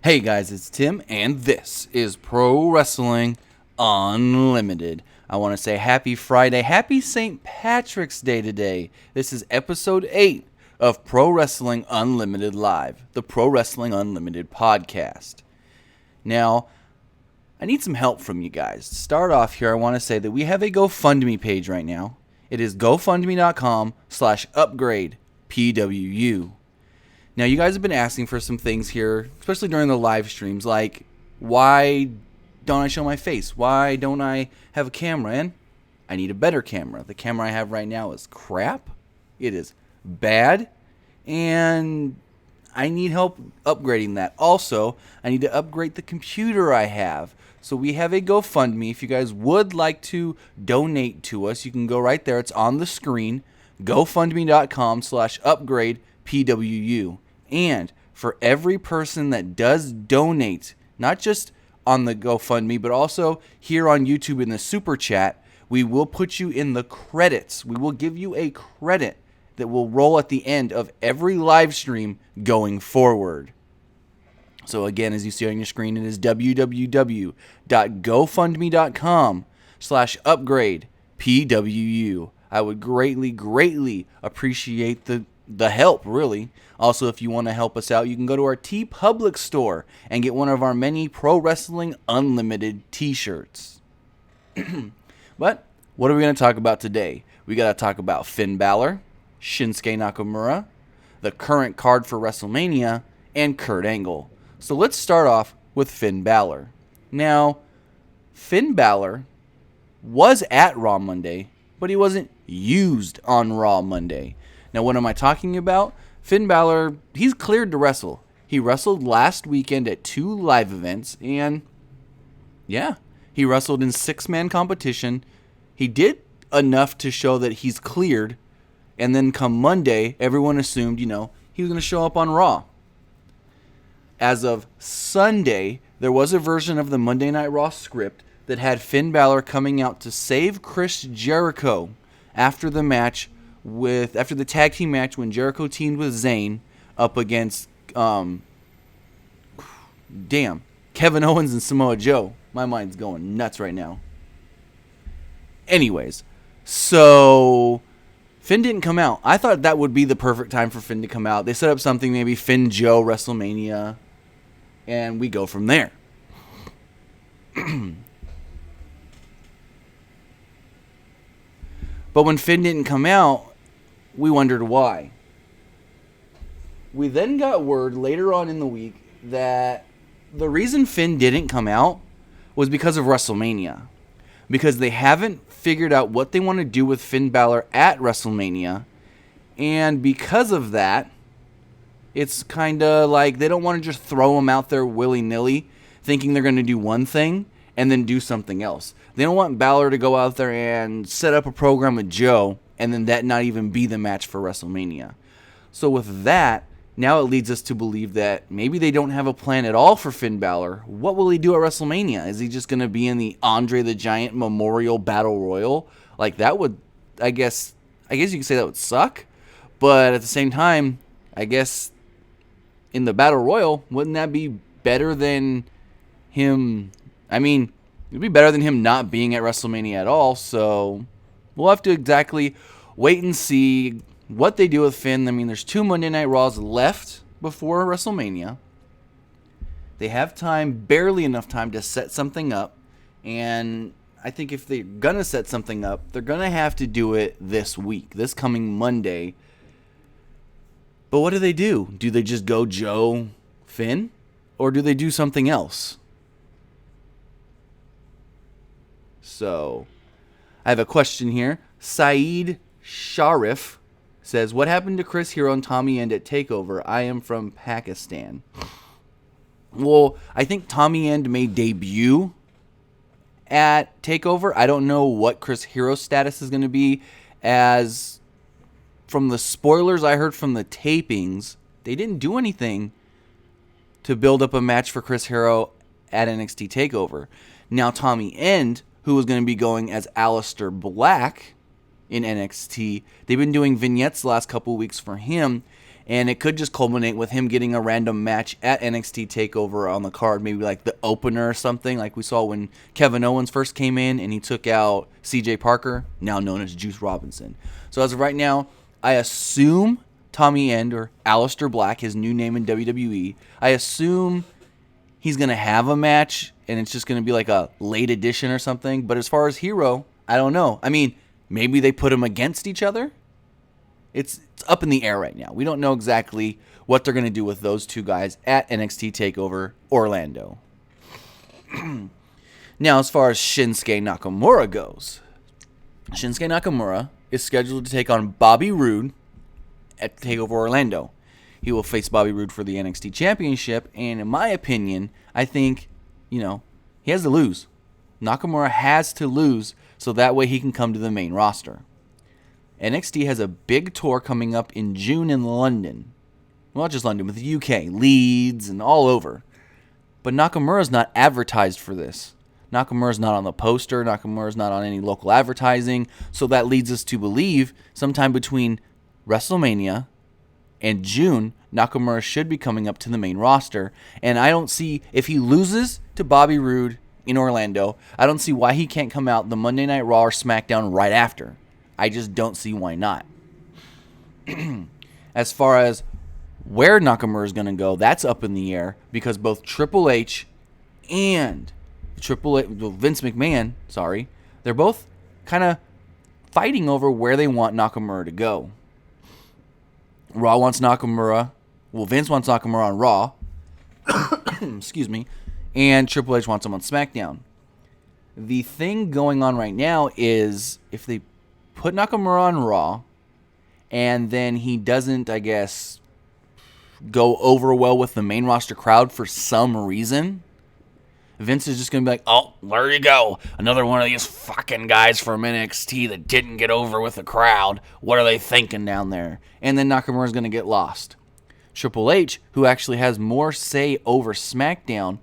Hey guys, it's Tim, and this is Pro Wrestling Unlimited. I want to say happy Friday, happy St. Patrick's Day today. This is episode 8 of Pro Wrestling Unlimited Live, the Pro Wrestling Unlimited podcast. Now, I need some help from you guys. To start off here, I want to say that we have a GoFundMe page right now. It is gofundme.com/upgrade PWU. Now, you guys have been asking for some things here, especially during the live streams, like, why don't I show my face? Why don't I have a camera? And I need a better camera. The camera I have right now is crap. It is bad. And I need help upgrading that. Also, I need to upgrade the computer I have. So we have a GoFundMe. If you guys would like to donate to us, you can go right there. It's on the screen. GoFundMe.com/upgrade PWU. And for every person that does donate, not just on the GoFundMe, but also here on YouTube in the Super Chat, we will put you in the credits. We will give you a credit that will roll at the end of every live stream going forward. So again, as you see on your screen, it is www.gofundme.com/upgrade PWU. I would greatly appreciate the help, really. Also, if you want to help us out, you can go to our TeePublic store and get one of our many Pro Wrestling Unlimited t-shirts. But what are we going to talk about today? We got to talk about Finn Balor, Shinsuke Nakamura, the current card for WrestleMania, and Kurt Angle. So let's start off with Finn Balor. Now, Finn Balor was at Raw Monday, but he wasn't used on Raw Monday. Now, what am I talking about? Finn Balor, he's cleared to wrestle. He wrestled last weekend at 2 live events, and yeah, he wrestled in 6-man competition. He did enough to show that he's cleared, and then come Monday, everyone assumed, he was going to show up on Raw. As of Sunday, there was a version of the Monday Night Raw script that had Finn Balor coming out to save Chris Jericho after the tag team match when Jericho teamed with Zayn up against Kevin Owens and Samoa Joe. My mind's going nuts right now. Anyways, so Finn didn't come out. I thought that would be the perfect time for Finn to come out. They set up something, maybe Finn Joe WrestleMania, and we go from there. But when Finn didn't come out, we wondered why. We then got word later on in the week that the reason Finn didn't come out was because of WrestleMania. Because they haven't figured out what they want to do with Finn Balor at WrestleMania. And because of that, it's kind of like they don't want to just throw him out there willy-nilly, thinking they're going to do one thing and then do something else. They don't want Balor to go out there and set up a program with Joe and then that not even be the match for WrestleMania. So with that, now it leads us to believe that maybe they don't have a plan at all for Finn Balor. What will he do at WrestleMania? Is he just going to be in the Andre the Giant Memorial Battle Royal? Like, that would, I guess you could say that would suck. But at the same time, I guess in the Battle Royal, wouldn't that be better than him? I mean, it'd be better than him not being at WrestleMania at all. So we'll have to exactly wait and see what they do with Finn. I mean, there's 2 Monday Night Raws left before WrestleMania. They have time, barely enough time to set something up. And I think if they're going to set something up, they're going to have to do it this week, this coming Monday. But what do they do? Do they just go Joe Finn? Or do they do something else? So, I have a question here. Saeed Sharif says, what happened to Chris Hero and Tommy End at TakeOver? I am from Pakistan. Well, I think Tommy End may debut at TakeOver. I don't know what Chris Hero's status is going to be, as from the spoilers I heard from the tapings, they didn't do anything to build up a match for Chris Hero at NXT TakeOver. Now, Tommy End, who was going to be going as Aleister Black in NXT, they've been doing vignettes the last couple weeks for him, And it could just culminate with him getting a random match at NXT TakeOver on the card, maybe like the opener or something, like we saw when Kevin Owens first came in and he took out CJ Parker, now known as Juice Robinson. So as of right now, I assume Tommy End, or Aleister Black, his new name in WWE, I assume he's going to have a match and it's just going to be like a late edition or something. But as far as Hero, I don't know. I mean, maybe they put them against each other. It's up in the air right now. We don't know exactly what they're going to do with those two guys at NXT TakeOver Orlando. Now, as far as Shinsuke Nakamura goes, Shinsuke Nakamura is scheduled to take on Bobby Roode at TakeOver Orlando. He will face Bobby Roode for the NXT Championship, and in my opinion, I think, he has to lose. Nakamura has to lose so that way he can come to the main roster. NXT has a big tour coming up in June in London. Well, not just London, but the UK, Leeds, and all over. But Nakamura's not advertised for this. Nakamura's not on the poster. Nakamura's not on any local advertising. So that leads us to believe sometime between WrestleMania and June, Nakamura should be coming up to the main roster. And I don't see, if he loses to Bobby Roode in Orlando, I don't see why he can't come out the Monday Night Raw or SmackDown right after. I just don't see why not. As far as where Nakamura is going to go, that's up in the air because both Triple H and Vince McMahon, they're both kind of fighting over where they want Nakamura to go. Raw wants Nakamura. Well, Vince wants Nakamura on Raw. Excuse me. And Triple H wants him on SmackDown. The thing going on right now is if they put Nakamura on Raw and then he doesn't, I guess, go over well with the main roster crowd for some reason, Vince is just going to be like, oh, there you go. Another one of these fucking guys from NXT that didn't get over with the crowd. What are they thinking down there? And then Nakamura's going to get lost. Triple H, who actually has more say over SmackDown,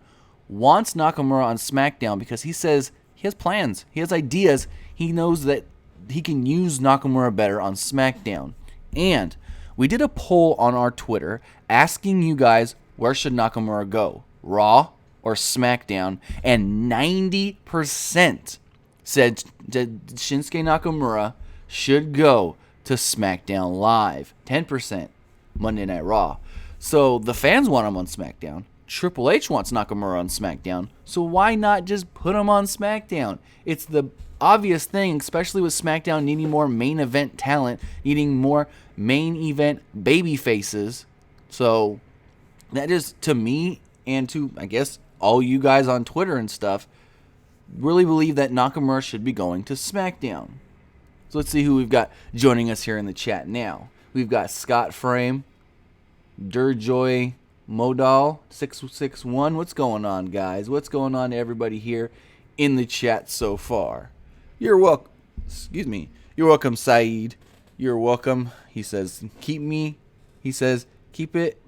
wants Nakamura on SmackDown because he says he has plans. He has ideas. He knows that he can use Nakamura better on SmackDown. And we did a poll on our Twitter asking you guys, where should Nakamura go? Raw or SmackDown? And 90% said that Shinsuke Nakamura should go to SmackDown Live. 10% Monday Night Raw. So the fans want him on SmackDown. Triple H wants Nakamura on SmackDown. So why not just put him on SmackDown? It's the obvious thing, especially with SmackDown needing more main event talent, needing more main event baby faces. So that is, to me, and to, I guess, all you guys on Twitter and stuff, really believe that Nakamura should be going to SmackDown. So let's see who we've got joining us here in the chat now. We've got Scott Frame, Durjoy Modal 661. What's going on, guys? What's going on to everybody here in the chat so far? You're welcome. Excuse me. You're welcome, Saeed. You're welcome. He says, keep it.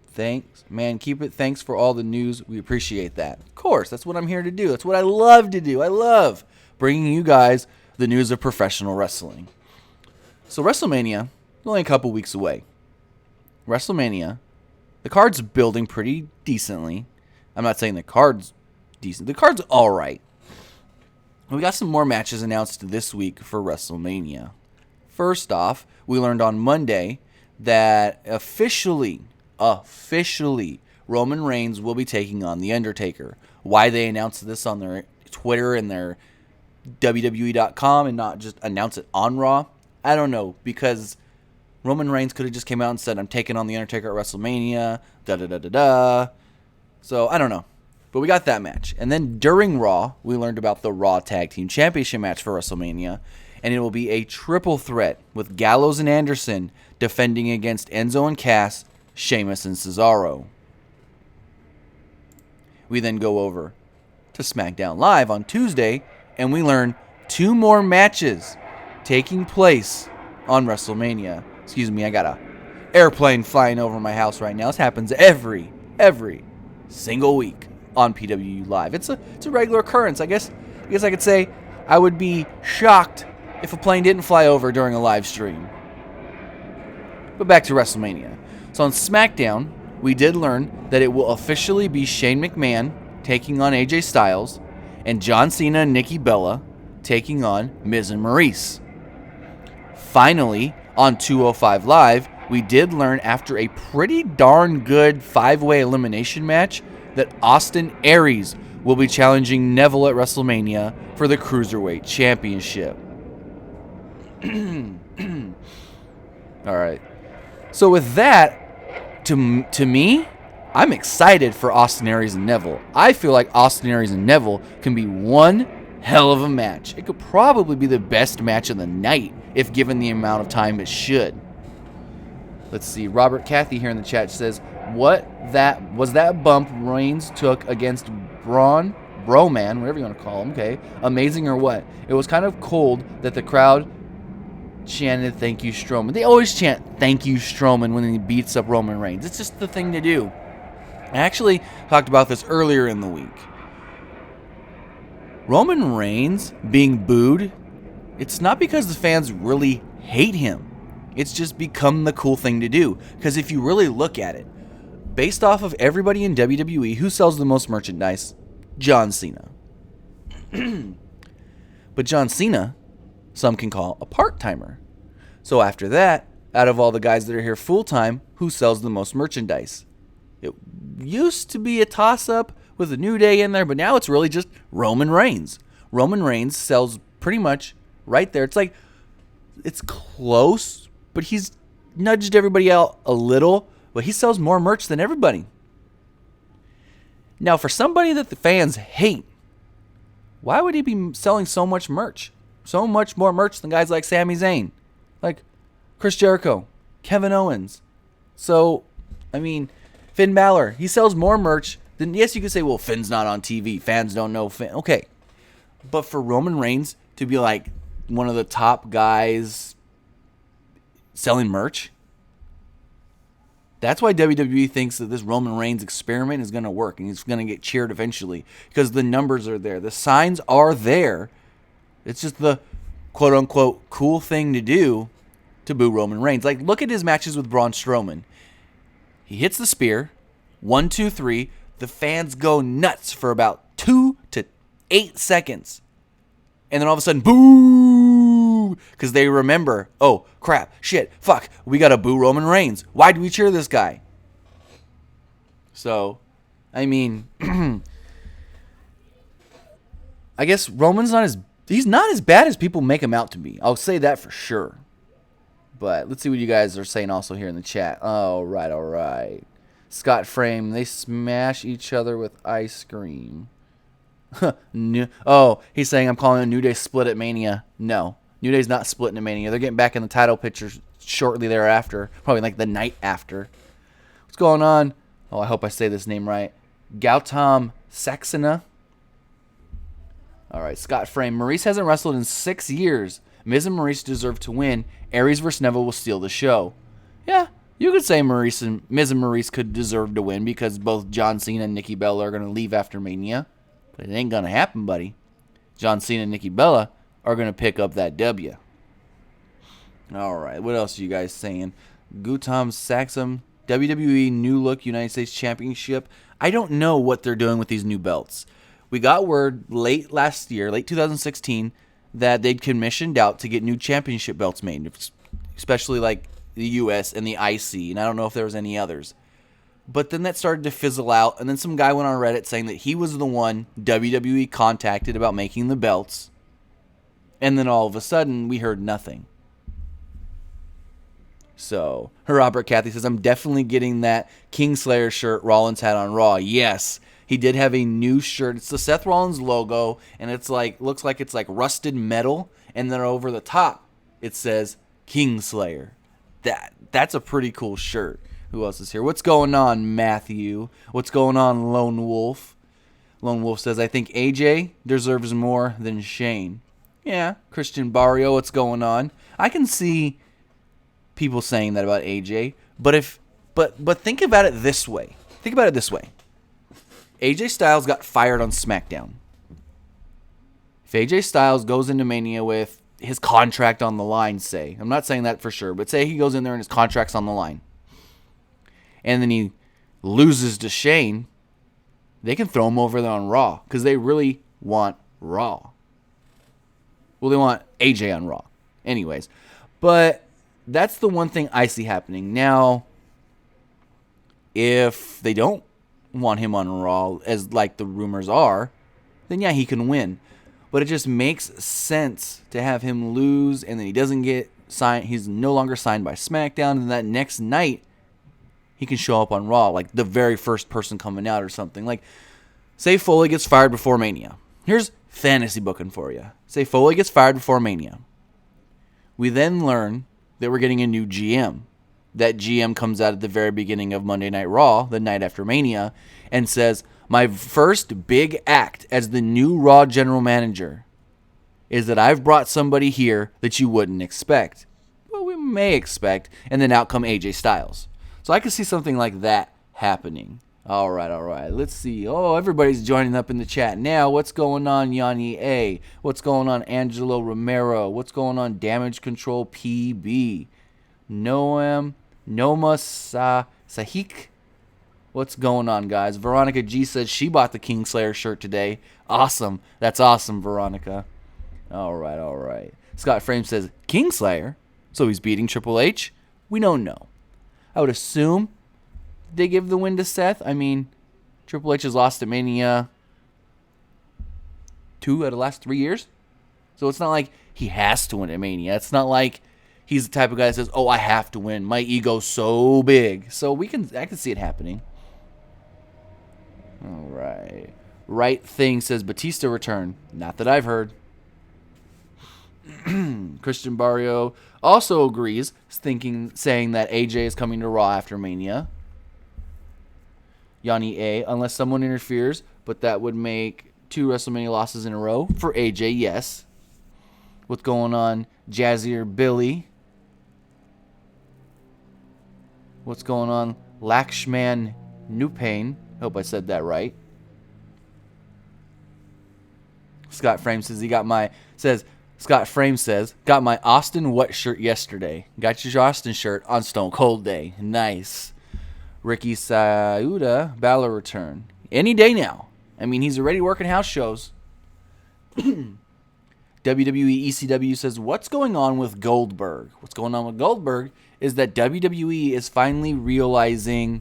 Thanks. Man, keep it. Thanks for all the news. We appreciate that. Of course, that's what I'm here to do. That's what I love to do. I love bringing you guys the news of professional wrestling. So WrestleMania is only a couple weeks away. WrestleMania, the card's building pretty decently. I'm not saying the card's decent. The card's all right. We got some more matches announced this week for WrestleMania. First off, we learned on Monday that officially, Roman Reigns will be taking on The Undertaker. Why they announced this on their Twitter and their WWE.com and not just announce it on Raw, I don't know, because Roman Reigns could have just came out and said, I'm taking on The Undertaker at WrestleMania, da-da-da-da-da. So, I don't know. But we got that match. And then during Raw, we learned about the Raw Tag Team Championship match for WrestleMania. And it will be a triple threat with Gallows and Anderson defending against Enzo and Cass, Sheamus and Cesaro. We then go over to SmackDown Live on Tuesday, and we learn 2 more matches taking place on WrestleMania. Excuse me, I got a airplane flying over my house right now. This happens every single week on PWU Live. It's a regular occurrence. I guess I could say I would be shocked if a plane didn't fly over during a live stream. But back to WrestleMania. So on SmackDown, we did learn that it will officially be Shane McMahon taking on AJ Styles and John Cena and Nikki Bella taking on Miz and Maurice. Finally, on 205 Live, we did learn after a pretty darn good 5-way elimination match that Austin Aries will be challenging Neville at WrestleMania for the Cruiserweight Championship. All right. So with that, to me, I'm excited for Austin Aries and Neville. I feel like Austin Aries and Neville can be one hell of a match. It could probably be the best match of the night if given the amount of time it should. Let's see. Robert Cathy here in the chat says, "What was that bump Reigns took against Broman, whatever you want to call him, okay? Amazing or what? It was kind of cold that the crowd chanted thank you Strowman." They always chant thank you Strowman when he beats up Roman Reigns. It's just the thing to do. I actually talked about this earlier in the week. Roman Reigns being booed, it's not because the fans really hate him. It's just become the cool thing to do. Because if you really look at it, based off of everybody in WWE, who sells the most merchandise? John Cena. But John Cena, some can call a part-timer. So after that, out of all the guys that are here full-time, who sells the most merchandise? It used to be a toss-up with a New Day in there, but now it's really just Roman Reigns. Roman Reigns sells pretty much right there. It's like, it's close, but he's nudged everybody out a little, but he sells more merch than everybody. Now, for somebody that the fans hate, why would he be selling so much merch? So much more merch than guys like Sami Zayn, like Chris Jericho, Kevin Owens. So, I mean, Finn Balor, he sells more merch than, yes, you could say, well, Finn's not on TV. Fans don't know Finn. Okay. But for Roman Reigns to be like one of the top guys selling merch, that's why WWE thinks that this Roman Reigns experiment is going to work and he's going to get cheered eventually because the numbers are there. The signs are there. It's just the quote-unquote cool thing to do to boo Roman Reigns. Like, look at his matches with Braun Strowman. He hits the spear, 1, 2, 3. The fans go nuts for about 2 to 8 seconds. And then all of a sudden, boo! Because they remember, oh, crap, shit, fuck, we got to boo Roman Reigns. Why do we cheer this guy? So, I mean, I guess Roman's he's not as bad as people make him out to be. I'll say that for sure. But let's see what you guys are saying also here in the chat. All right. Scott Frame, they smash each other with ice cream. He's saying I'm calling a New Day split at Mania. No, New Day's not splitting at Mania. They're getting back in the title picture shortly thereafter. Probably like the night after. What's going on? Oh, I hope I say this name right. Gautam Saxena. All right, Scott Frame. Maurice hasn't wrestled in 6 years. Miz and Maurice deserve to win. Aries vs. Neville will steal the show. Yeah, you could say Miz and Maurice could deserve to win because both John Cena and Nikki Bella are going to leave after Mania. But it ain't going to happen, buddy. John Cena and Nikki Bella are going to pick up that W. All right, what else are you guys saying? Gautam Saxum, WWE New Look United States Championship. I don't know what they're doing with these new belts. We got word late last year, late 2016, that they'd commissioned out to get new championship belts made, especially like the US and the IC, and I don't know if there was any others. But then that started to fizzle out, and then some guy went on Reddit saying that he was the one WWE contacted about making the belts, and then all of a sudden, we heard nothing. So, Robert Cathy says, I'm definitely getting that Kingslayer shirt Rollins had on Raw. Yes, he did have a new shirt. It's the Seth Rollins logo, and it's like looks like it's like rusted metal, and then over the top, it says Kingslayer. That's a pretty cool shirt. Who else is here? What's going on, Matthew? What's going on, Lone Wolf? Lone Wolf says, I think AJ deserves more than Shane. Yeah, Christian Barrio, what's going on? I can see people saying that about AJ, but think about it this way. AJ Styles got fired on SmackDown. If AJ Styles goes into Mania with his contract on the line, say. I'm not saying that for sure, but say he goes in there and his contract's on the line. And then he loses to Shane, they can throw him over there on Raw because they really want Raw. Well, they want AJ on Raw. Anyways, but that's the one thing I see happening. Now, if they don't want him on Raw, as like the rumors are, then yeah, he can win. But it just makes sense to have him lose, and then he doesn't get signed. He's no longer signed by SmackDown, and that next night, he can show up on Raw, like the very first person coming out or something. Like, say Foley gets fired before Mania. Here's fantasy booking for you. Say Foley gets fired before Mania. We then learn that we're getting a new GM. That GM comes out at the very beginning of Monday Night Raw, the night after Mania, and says, my first big act as the new Raw general manager is that I've brought somebody here that you wouldn't expect. Well, we may expect, and then out come AJ Styles. So I could see something like that happening. All right. Let's see. Oh, everybody's joining up in the chat now. What's going on, Yanni A? What's going on, Angelo Romero? What's going on, Damage Control PB? Noam Noma Sahik. What's going on, guys? Veronica G says she bought the Kingslayer shirt today. Awesome. That's awesome, Veronica. All right. Scott Frame says, Kingslayer? So he's beating Triple H? We don't know. I would assume they give the win to Seth. I mean, Triple H has lost at Mania 2 out of the last 3 years. So it's not like he has to win at Mania. It's not like he's the type of guy that says, oh, I have to win. My ego's so big. So I can see it happening. All right. Right Thing says Batista return. Not that I've heard. Christian Barrio also agrees, saying that AJ is coming to Raw after Mania. Yanni A, unless someone interferes, but that would make 2 WrestleMania losses in a row. For AJ, yes. What's going on, Jazzier Billy? What's going on, Lakshman Nupane? Hope I said that right. Scott Frame says got my Austin What shirt yesterday. Got your Austin shirt on Stone Cold Day. Nice. Ricky Sauda, Balor return. Any day now. I mean, he's already working house shows. WWE ECW says, what's going on with Goldberg? What's going on with Goldberg is that WWE is finally realizing,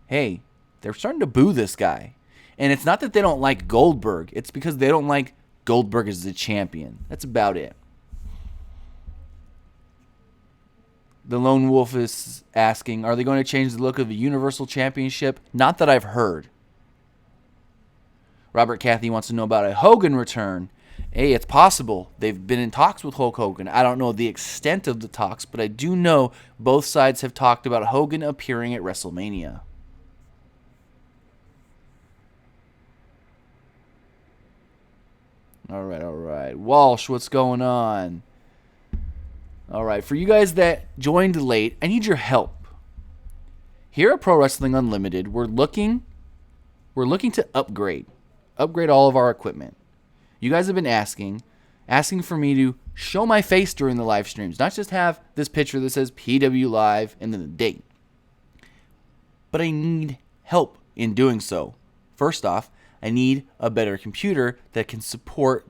hey, they're starting to boo this guy. And it's not that they don't like Goldberg. It's because they don't like Goldberg as the champion. That's about it. The Lone Wolf is asking, are they going to change the look of the Universal Championship? Not that I've heard. Robert Cathy wants to know about a Hogan return. Hey, it's possible. They've been in talks with Hulk Hogan. I don't know the extent of the talks, but I do know both sides have talked about Hogan appearing at WrestleMania. All right. Walsh, what's going on? All right, for you guys that joined late, I need your help. Here at Pro Wrestling Unlimited, we're looking to upgrade all of our equipment. You guys have been asking for me to show my face during the live streams, not just have this picture that says PW Live and then the date. But I need help in doing so. First off, I need a better computer that can support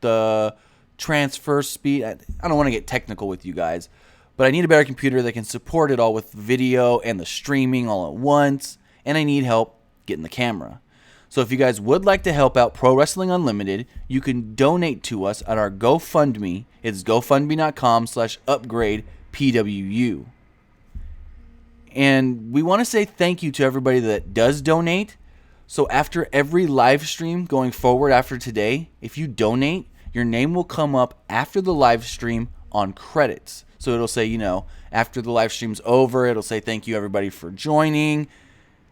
the transfer speed. I don't want to get technical with you guys, but I need a better computer that can support it all with video and the streaming all at once, and I need help getting the camera. So if you guys would like to help out Pro Wrestling Unlimited, you can donate to us at our GoFundMe. It's gofundme.com/upgrade PWU. And we want to say thank you to everybody that does donate. So after every live stream going forward after today, if you donate, your name will come up after the live stream on credits. So it'll say, after the live stream's over, it'll say thank you everybody for joining.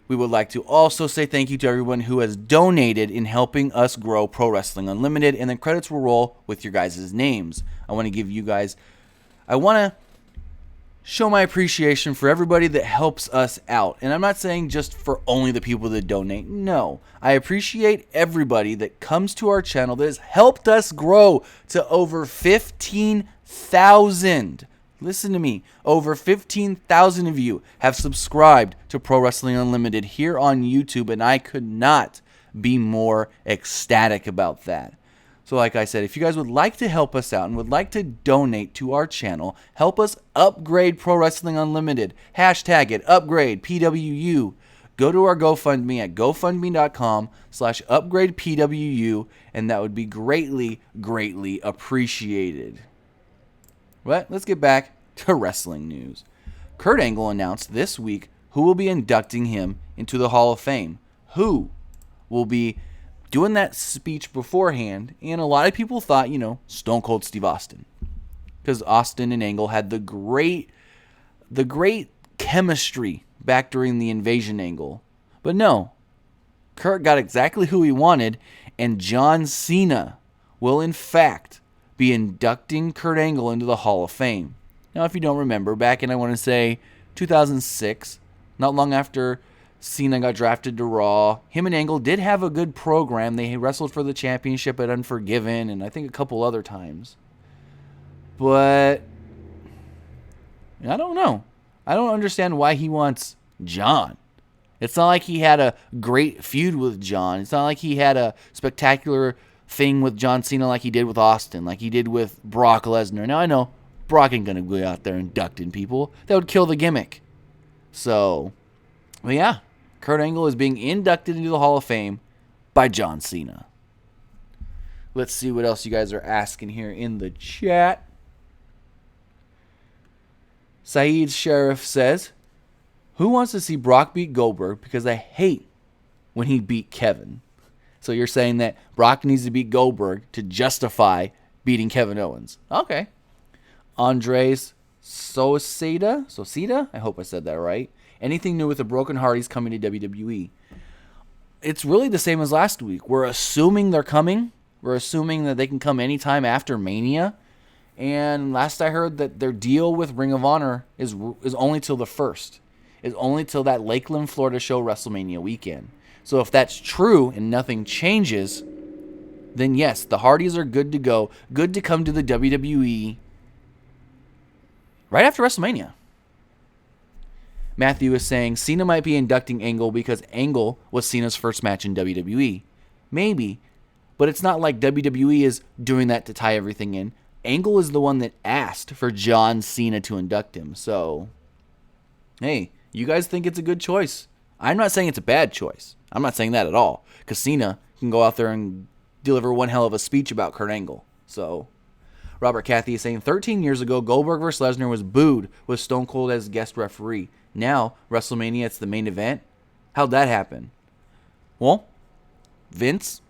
We would like to also say thank you to everyone who has donated in helping us grow Pro Wrestling Unlimited, and then credits will roll with your guys' names. I want to show my appreciation for everybody that helps us out. And I'm not saying just for only the people that donate. No, I appreciate everybody that comes to our channel that has helped us grow to over 15,000. Listen to me. Over 15,000 of you have subscribed to Pro Wrestling Unlimited here on YouTube, and I could not be more ecstatic about that. So like I said, if you guys would like to help us out and would like to donate to our channel, help us upgrade Pro Wrestling Unlimited. Hashtag it, upgrade PWU. Go to our GoFundMe at gofundme.com/upgradepwu, and that would be greatly, greatly appreciated. But let's get back to wrestling news. Kurt Angle announced this week who will be inducting him into the Hall of Fame. Who will be doing that speech beforehand, and a lot of people thought, Stone Cold Steve Austin. Because Austin and Angle had the great chemistry back during the Invasion angle. But no, Kurt got exactly who he wanted, and John Cena will in fact be inducting Kurt Angle into the Hall of Fame. Now, if you don't remember, back in, I want to say, 2006, not long after Cena got drafted to Raw, him and Angle did have a good program. They wrestled for the championship at Unforgiven and I think a couple other times. But I don't know. I don't understand why he wants John. It's not like he had a great feud with John. It's not like he had a spectacular thing with John Cena like he did with Austin, like he did with Brock Lesnar. Now, I know Brock ain't going to go out there inducting people. That would kill the gimmick. So, well, yeah. Kurt Angle is being inducted into the Hall of Fame by John Cena. Let's see what else you guys are asking here in the chat. Saeed Sheriff says, who wants to see Brock beat Goldberg because I hate when he beat Kevin? So you're saying that Brock needs to beat Goldberg to justify beating Kevin Owens. Okay. Andres Soseda? I hope I said that right. Anything new with the Broken Hardys coming to WWE? It's really the same as last week. We're assuming they're coming. We're assuming that they can come anytime after Mania. And last I heard that their deal with Ring of Honor is only till the 1st. Is only till that Lakeland, Florida show WrestleMania weekend. So if that's true and nothing changes, then yes, the Hardys are good to go. Good to come to the WWE right after WrestleMania. Matthew is saying Cena might be inducting Angle because Angle was Cena's first match in WWE. Maybe, but it's not like WWE is doing that to tie everything in. Angle is the one that asked for John Cena to induct him. So, hey, you guys think it's a good choice. I'm not saying it's a bad choice. I'm not saying that at all. Because Cena can go out there and deliver one hell of a speech about Kurt Angle. So, Robert Cathy is saying 13 years ago, Goldberg vs. Lesnar was booed with Stone Cold as guest referee. Now, WrestleMania, it's the main event. How'd that happen? Well, Vince,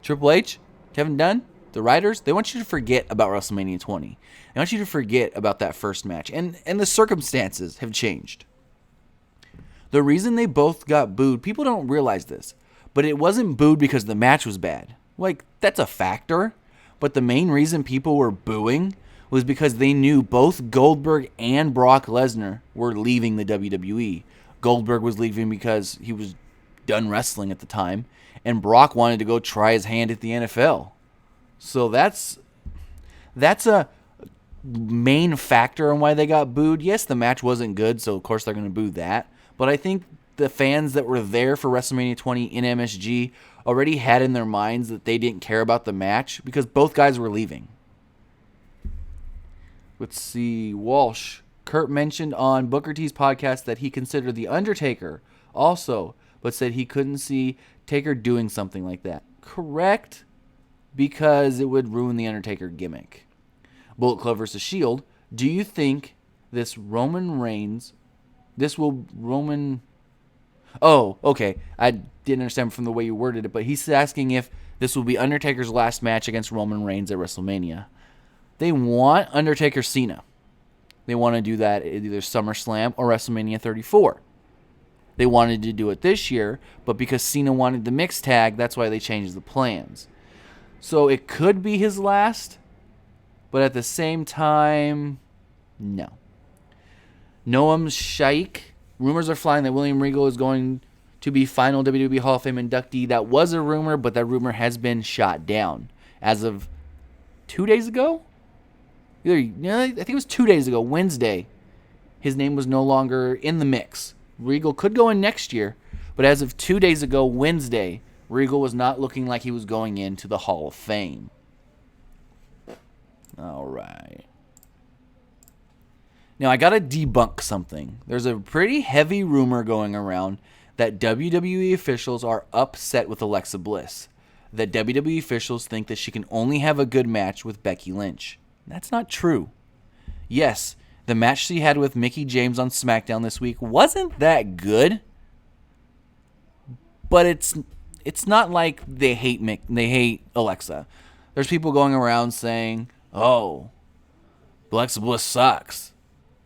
Triple H, Kevin Dunn, the writers, they want you to forget about WrestleMania 20. They want you to forget about that first match. And the circumstances have changed. The reason they both got booed, people don't realize this, but it wasn't booed because the match was bad. Like, that's a factor. But the main reason people were booing was because they knew both Goldberg and Brock Lesnar were leaving the WWE. Goldberg was leaving because he was done wrestling at the time, and Brock wanted to go try his hand at the NFL. So that's a main factor on why they got booed. Yes, the match wasn't good, so of course they're going to boo that. But I think the fans that were there for WrestleMania 20 in MSG already had in their minds that they didn't care about the match because both guys were leaving. Let's see. Walsh. Kurt mentioned on Booker T's podcast that he considered The Undertaker also, but said he couldn't see Taker doing something like that. Correct, because it would ruin The Undertaker gimmick. Bullet Club vs. Shield. Do you think this Roman Reigns... Oh, okay. I didn't understand from the way you worded it, but he's asking if this will be Undertaker's last match against Roman Reigns at WrestleMania. They want Undertaker Cena. They want to do that at either SummerSlam or WrestleMania 34. They wanted to do it this year, but because Cena wanted the mixed tag, that's why they changed the plans. So it could be his last, but at the same time, no. Noam Shaikh. Rumors are flying that William Regal is going to be final WWE Hall of Fame inductee. That was a rumor, but that rumor has been shot down. As of 2 days ago? I think it was 2 days ago, Wednesday. His name was no longer in the mix. Regal could go in next year, but as of 2 days ago, Wednesday, Regal was not looking like he was going into the Hall of Fame. All right. Now, I got to debunk something. There's a pretty heavy rumor going around that WWE officials are upset with Alexa Bliss. That WWE officials think that she can only have a good match with Becky Lynch. That's not true. Yes, the match she had with Mickie James on SmackDown this week wasn't that good. But it's not like they hate Alexa. There's people going around saying, "Oh, Alexa Bliss sucks.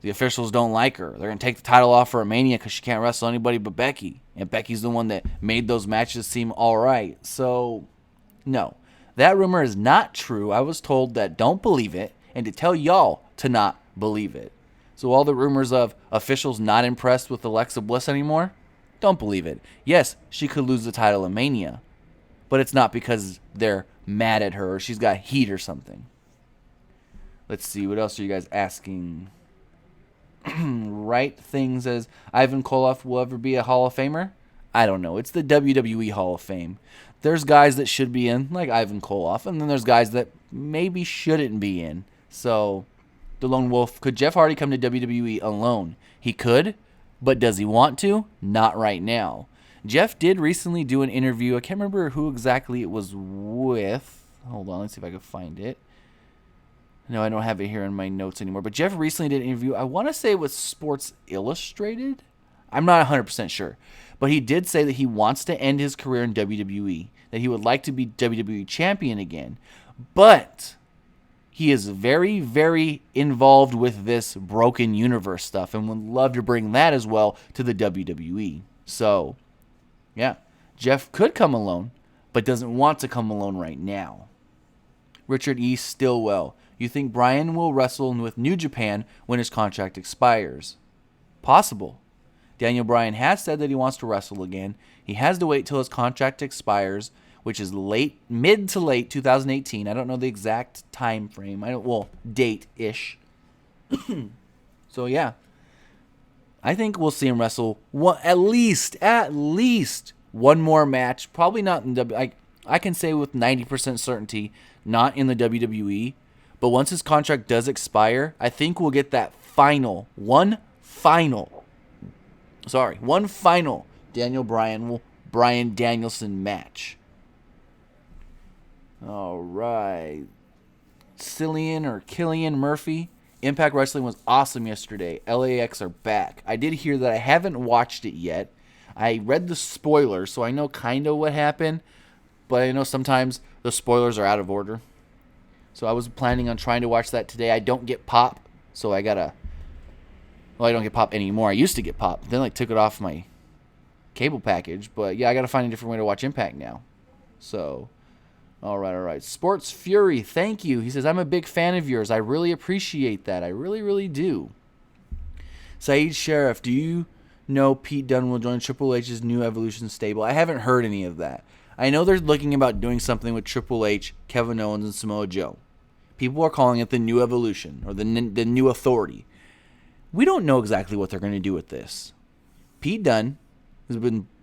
The officials don't like her. They're going to take the title off for a Mania because she can't wrestle anybody but Becky. And Becky's the one that made those matches seem all right." So, no. That rumor is not true. I was told that don't believe it and to tell y'all to not believe it. So all the rumors of officials not impressed with Alexa Bliss anymore, don't believe it. Yes, she could lose the title in Mania, but it's not because they're mad at her or she's got heat or something. Let's see, what else are you guys asking? Right Thing says, Ivan Koloff will ever be a Hall of Famer? I don't know. It's the WWE Hall of Fame. There's guys that should be in, like Ivan Koloff, and then there's guys that maybe shouldn't be in. So, the Lone Wolf, could Jeff Hardy come to WWE alone? He could, but does he want to? Not right now. Jeff did recently do an interview. I can't remember who exactly it was with. Hold on, let's see if I can find it. No, I don't have it here in my notes anymore. But Jeff recently did an interview. I want to say it was Sports Illustrated. I'm not 100% sure. But he did say that he wants to end his career in WWE. That he would like to be WWE champion again. But he is very, very involved with this broken universe stuff. And would love to bring that as well to the WWE. So, yeah. Jeff could come alone. But doesn't want to come alone right now. Richard E. Stillwell. You think Bryan will wrestle with New Japan when his contract expires? Possible. Daniel Bryan has said that he wants to wrestle again. He has to wait till his contract expires, which is mid to late 2018. I don't know the exact time frame. Date-ish. So yeah, I think we'll see him wrestle at least one more match. Probably not in I can say with 90% certainty, not in the WWE. But once his contract does expire, I think we'll get that one final Daniel Bryan Danielson match. All right. Killian Murphy. Impact Wrestling was awesome yesterday. LAX are back. I did hear that. I haven't watched it yet. I read the spoilers, so I know kind of what happened. But I know sometimes the spoilers are out of order. So I was planning on trying to watch that today. I don't get pop, so I gotta... Well, I don't get pop anymore. I used to get pop. Then I took it off my cable package. But yeah, I gotta find a different way to watch Impact now. So, all right. Sports Fury, thank you. He says, I'm a big fan of yours. I really appreciate that. I really, really do. Saeed Sheriff, do you know Pete Dunne will join Triple H's new Evolution stable? I haven't heard any of that. I know they're looking about doing something with Triple H, Kevin Owens, and Samoa Joe. People are calling it the New Evolution or the New Authority. We don't know exactly what they're going to do with this. Pete Dunne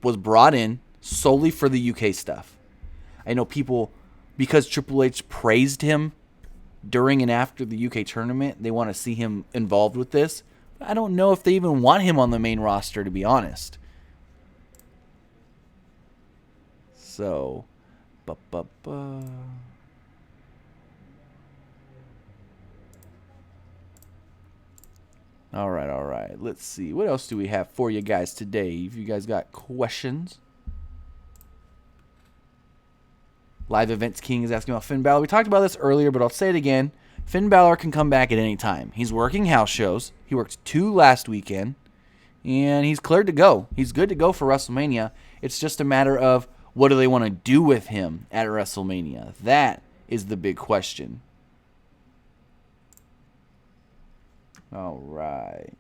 was brought in solely for the UK stuff. I know people, because Triple H praised him during and after the UK tournament, they want to see him involved with this. I don't know if they even want him on the main roster, to be honest. So, All right. Let's see. What else do we have for you guys today? If you guys got questions. Live Events King is asking about Finn Balor. We talked about this earlier, but I'll say it again. Finn Balor can come back at any time. He's working house shows. He worked 2 last weekend. And he's cleared to go. He's good to go for WrestleMania. It's just a matter of what do they want to do with him at WrestleMania. That is the big question. All right.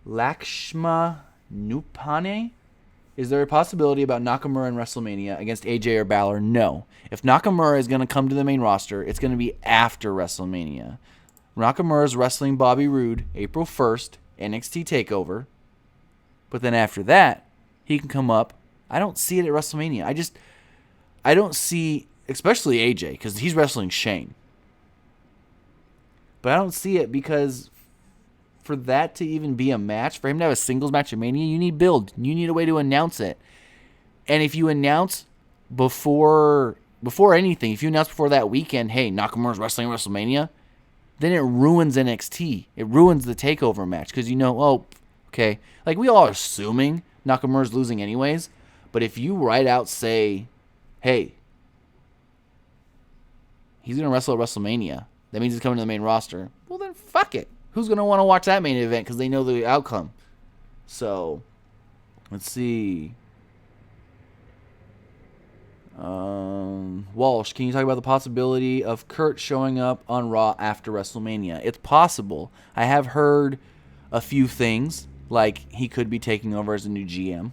Lakshma Nupane. Is there a possibility about Nakamura in WrestleMania against AJ or Balor? No. If Nakamura is going to come to the main roster, it's going to be after WrestleMania. Nakamura is wrestling Bobby Roode April 1st, NXT TakeOver. But then after that, he can come up. I don't see it at WrestleMania. I don't see, especially AJ, because he's wrestling Shane. But I don't see it because for that to even be a match, for him to have a singles match at Mania, you need build. You need a way to announce it. And if you announce before anything, if you announce before that weekend, hey, Nakamura's wrestling WrestleMania, then it ruins NXT. It ruins the TakeOver match because okay. Like, we all are assuming Nakamura's losing anyways. But if you right out say, hey, he's going to wrestle at WrestleMania, that means he's coming to the main roster, well, then fuck it. Who's going to want to watch that main event because they know the outcome? So, let's see. Walsh, can you talk about the possibility of Kurt showing up on Raw after WrestleMania? It's possible. I have heard a few things, like he could be taking over as a new GM.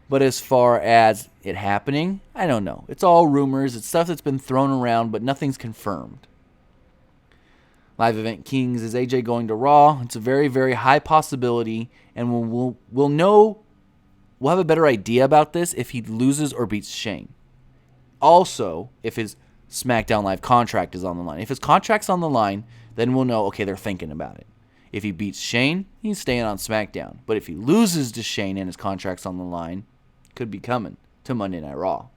But as far as it happening, I don't know. It's all rumors. It's stuff that's been thrown around, but nothing's confirmed. Live Event Kings, is AJ going to Raw? It's a very, very high possibility, and we'll know. We'll have a better idea about this if he loses or beats Shane. Also, if his SmackDown Live contract is on the line. If his contract's on the line, then we'll know, okay, they're thinking about it. If he beats Shane, he's staying on SmackDown. But if he loses to Shane and his contract's on the line, could be coming to Monday Night Raw.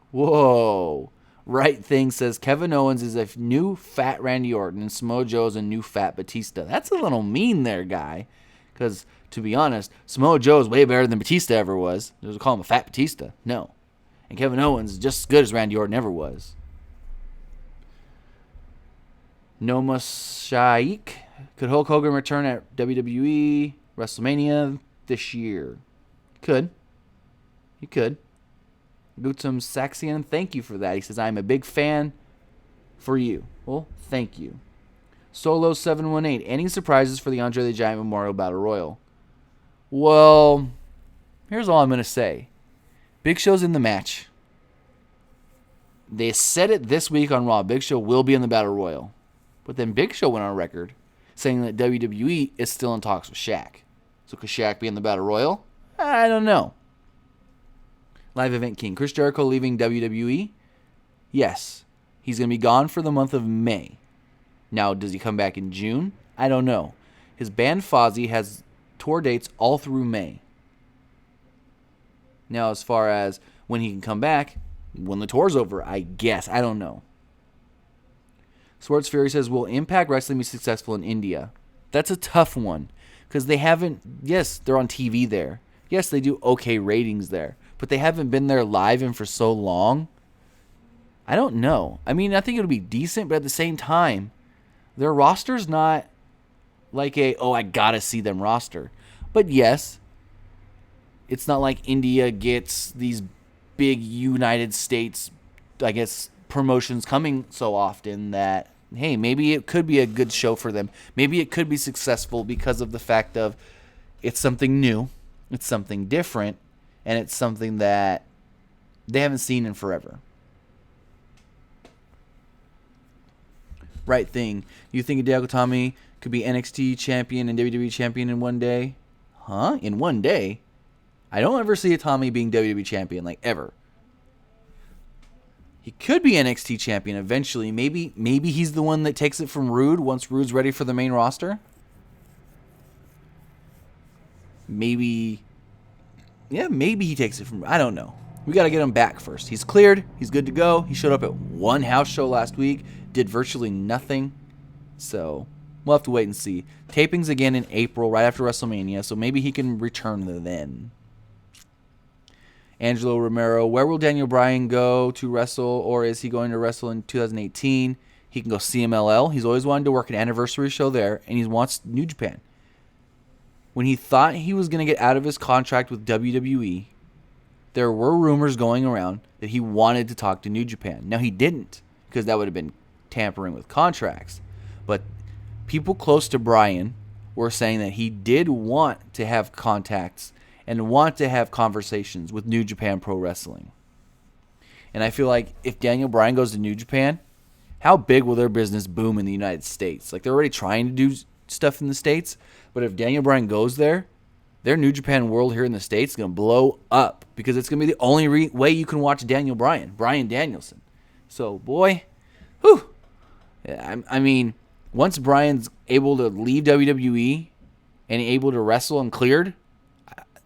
Whoa. Right Thing says Kevin Owens is a new fat Randy Orton and Samoa Joe is a new fat Batista. That's a little mean there, guy. Because, to be honest, Samoa Joe is way better than Batista ever was. They call him a fat Batista. No. And Kevin Owens is just as good as Randy Orton ever was. Noma Shaik. Could Hulk Hogan return at WWE WrestleMania this year? Could. He could. Gutum Saxian, thank you for that. He says, I'm a big fan for you. Well, thank you. Solo718, any surprises for the Andre the Giant Memorial Battle Royal? Well, here's all I'm going to say. Big Show's in the match. They said it this week on Raw. Big Show will be in the Battle Royal. But then Big Show went on record saying that WWE is still in talks with Shaq. So could Shaq be in the Battle Royal? I don't know. Live Event King. Chris Jericho leaving WWE? Yes. He's going to be gone for the month of May. Now, does he come back in June? I don't know. His band Fozzy has tour dates all through May. Now, as far as when he can come back, when the tour's over, I guess. I don't know. Swords Fury says, will Impact Wrestling be successful in India? That's a tough one. Because they haven't, yes, they're on TV there. Yes, they do okay ratings there. But they haven't been there live and for so long. I don't know. I mean, I think it'll be decent, but at the same time, their roster's not like I gotta see them roster. But yes, it's not like India gets these big United States, I guess, promotions coming so often that, hey, maybe it could be a good show for them. Maybe it could be successful because of the fact of it's something new, it's something different, and it's something that they haven't seen in forever. Right Thing. You think Hideo Itami could be NXT champion and WWE champion in one day? Huh? In one day? I don't ever see Itami being WWE champion, like, ever. He could be NXT champion eventually. Maybe he's the one that takes it from Rude once Rude's ready for the main roster. Maybe he takes it from... I don't know. We got to get him back first. He's cleared. He's good to go. He showed up at one house show last week. Did virtually nothing. So, we'll have to wait and see. Tapings again in April, right after WrestleMania. So, maybe he can return then. Angelo Romero, where will Daniel Bryan go to wrestle? Or is he going to wrestle in 2018? He can go CMLL. He's always wanted to work an anniversary show there. And he wants New Japan. When he thought he was going to get out of his contract with WWE, there were rumors going around that he wanted to talk to New Japan. Now, he didn't, because that would have been tampering with contracts. But people close to Bryan were saying that he did want to have contacts and want to have conversations with New Japan Pro Wrestling. And I feel like if Daniel Bryan goes to New Japan, how big will their business boom in the United States? Like, they're already trying to do stuff in the States, but if Daniel Bryan goes there, their New Japan world here in the States is going to blow up because it's going to be the only way you can watch Daniel Bryan, Bryan Danielson. So, boy, whew. Yeah, I mean, once Bryan's able to leave WWE and able to wrestle and cleared,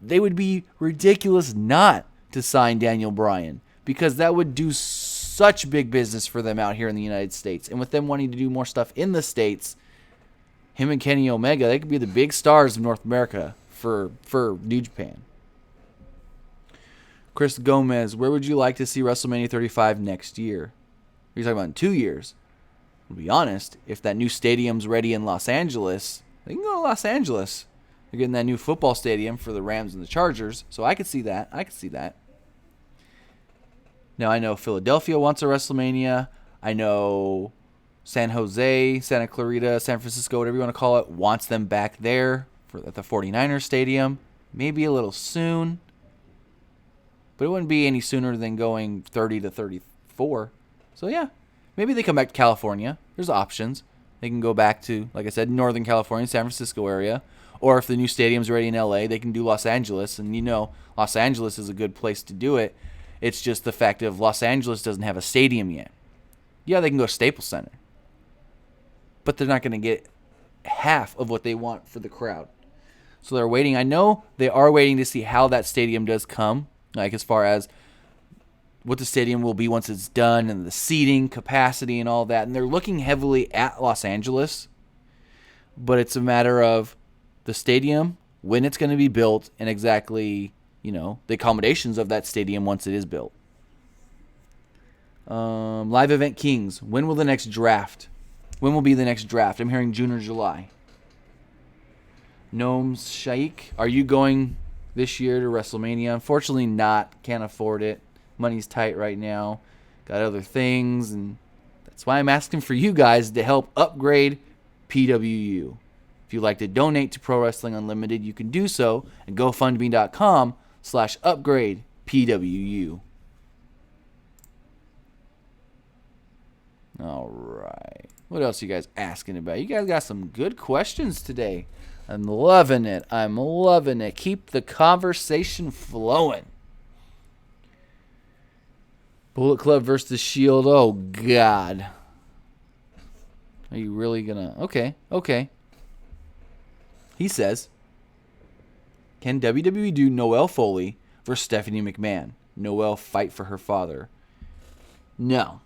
they would be ridiculous not to sign Daniel Bryan because that would do such big business for them out here in the United States. And with them wanting to do more stuff in the States, him and Kenny Omega, they could be the big stars of North America for New Japan. Chris Gomez, where would you like to see WrestleMania 35 next year? You're talking about in 2 years. To be honest, if that new stadium's ready in Los Angeles, they can go to Los Angeles. They're getting that new football stadium for the Rams and the Chargers, so I could see that. Now, I know Philadelphia wants a WrestleMania. I know San Jose, Santa Clarita, San Francisco, whatever you want to call it, wants them back there at the 49ers Stadium. Maybe a little soon. But it wouldn't be any sooner than going 30 to 34. So, yeah. Maybe they come back to California. There's options. They can go back to, like I said, Northern California, San Francisco area. Or if the new stadium's ready in LA, they can do Los Angeles. And, Los Angeles is a good place to do it. It's just the fact of Los Angeles doesn't have a stadium yet. Yeah, they can go to Staples Center. But they're not going to get half of what they want for the crowd. So they're waiting. I know they are waiting to see how that stadium does come. Like as far as what the stadium will be once it's done and the seating capacity and all that. And they're looking heavily at Los Angeles. But it's a matter of the stadium, when it's going to be built, and exactly, the accommodations of that stadium once it is built. Live Event Kings, when will the next draft? When will be the next draft? I'm hearing June or July. Gnomes Shaik, are you going this year to WrestleMania? Unfortunately not. Can't afford it. Money's tight right now. Got other things, and that's why I'm asking for you guys to help upgrade PWU. If you'd like to donate to Pro Wrestling Unlimited, you can do so at GoFundMe.com/upgrade PWU. All right. What else are you guys asking about? You guys got some good questions today. I'm loving it. Keep the conversation flowing. Bullet Club versus the Shield. Oh, God. Are you really going to... Okay. He says, can WWE do Noelle Foley versus Stephanie McMahon? Noelle fight for her father. No.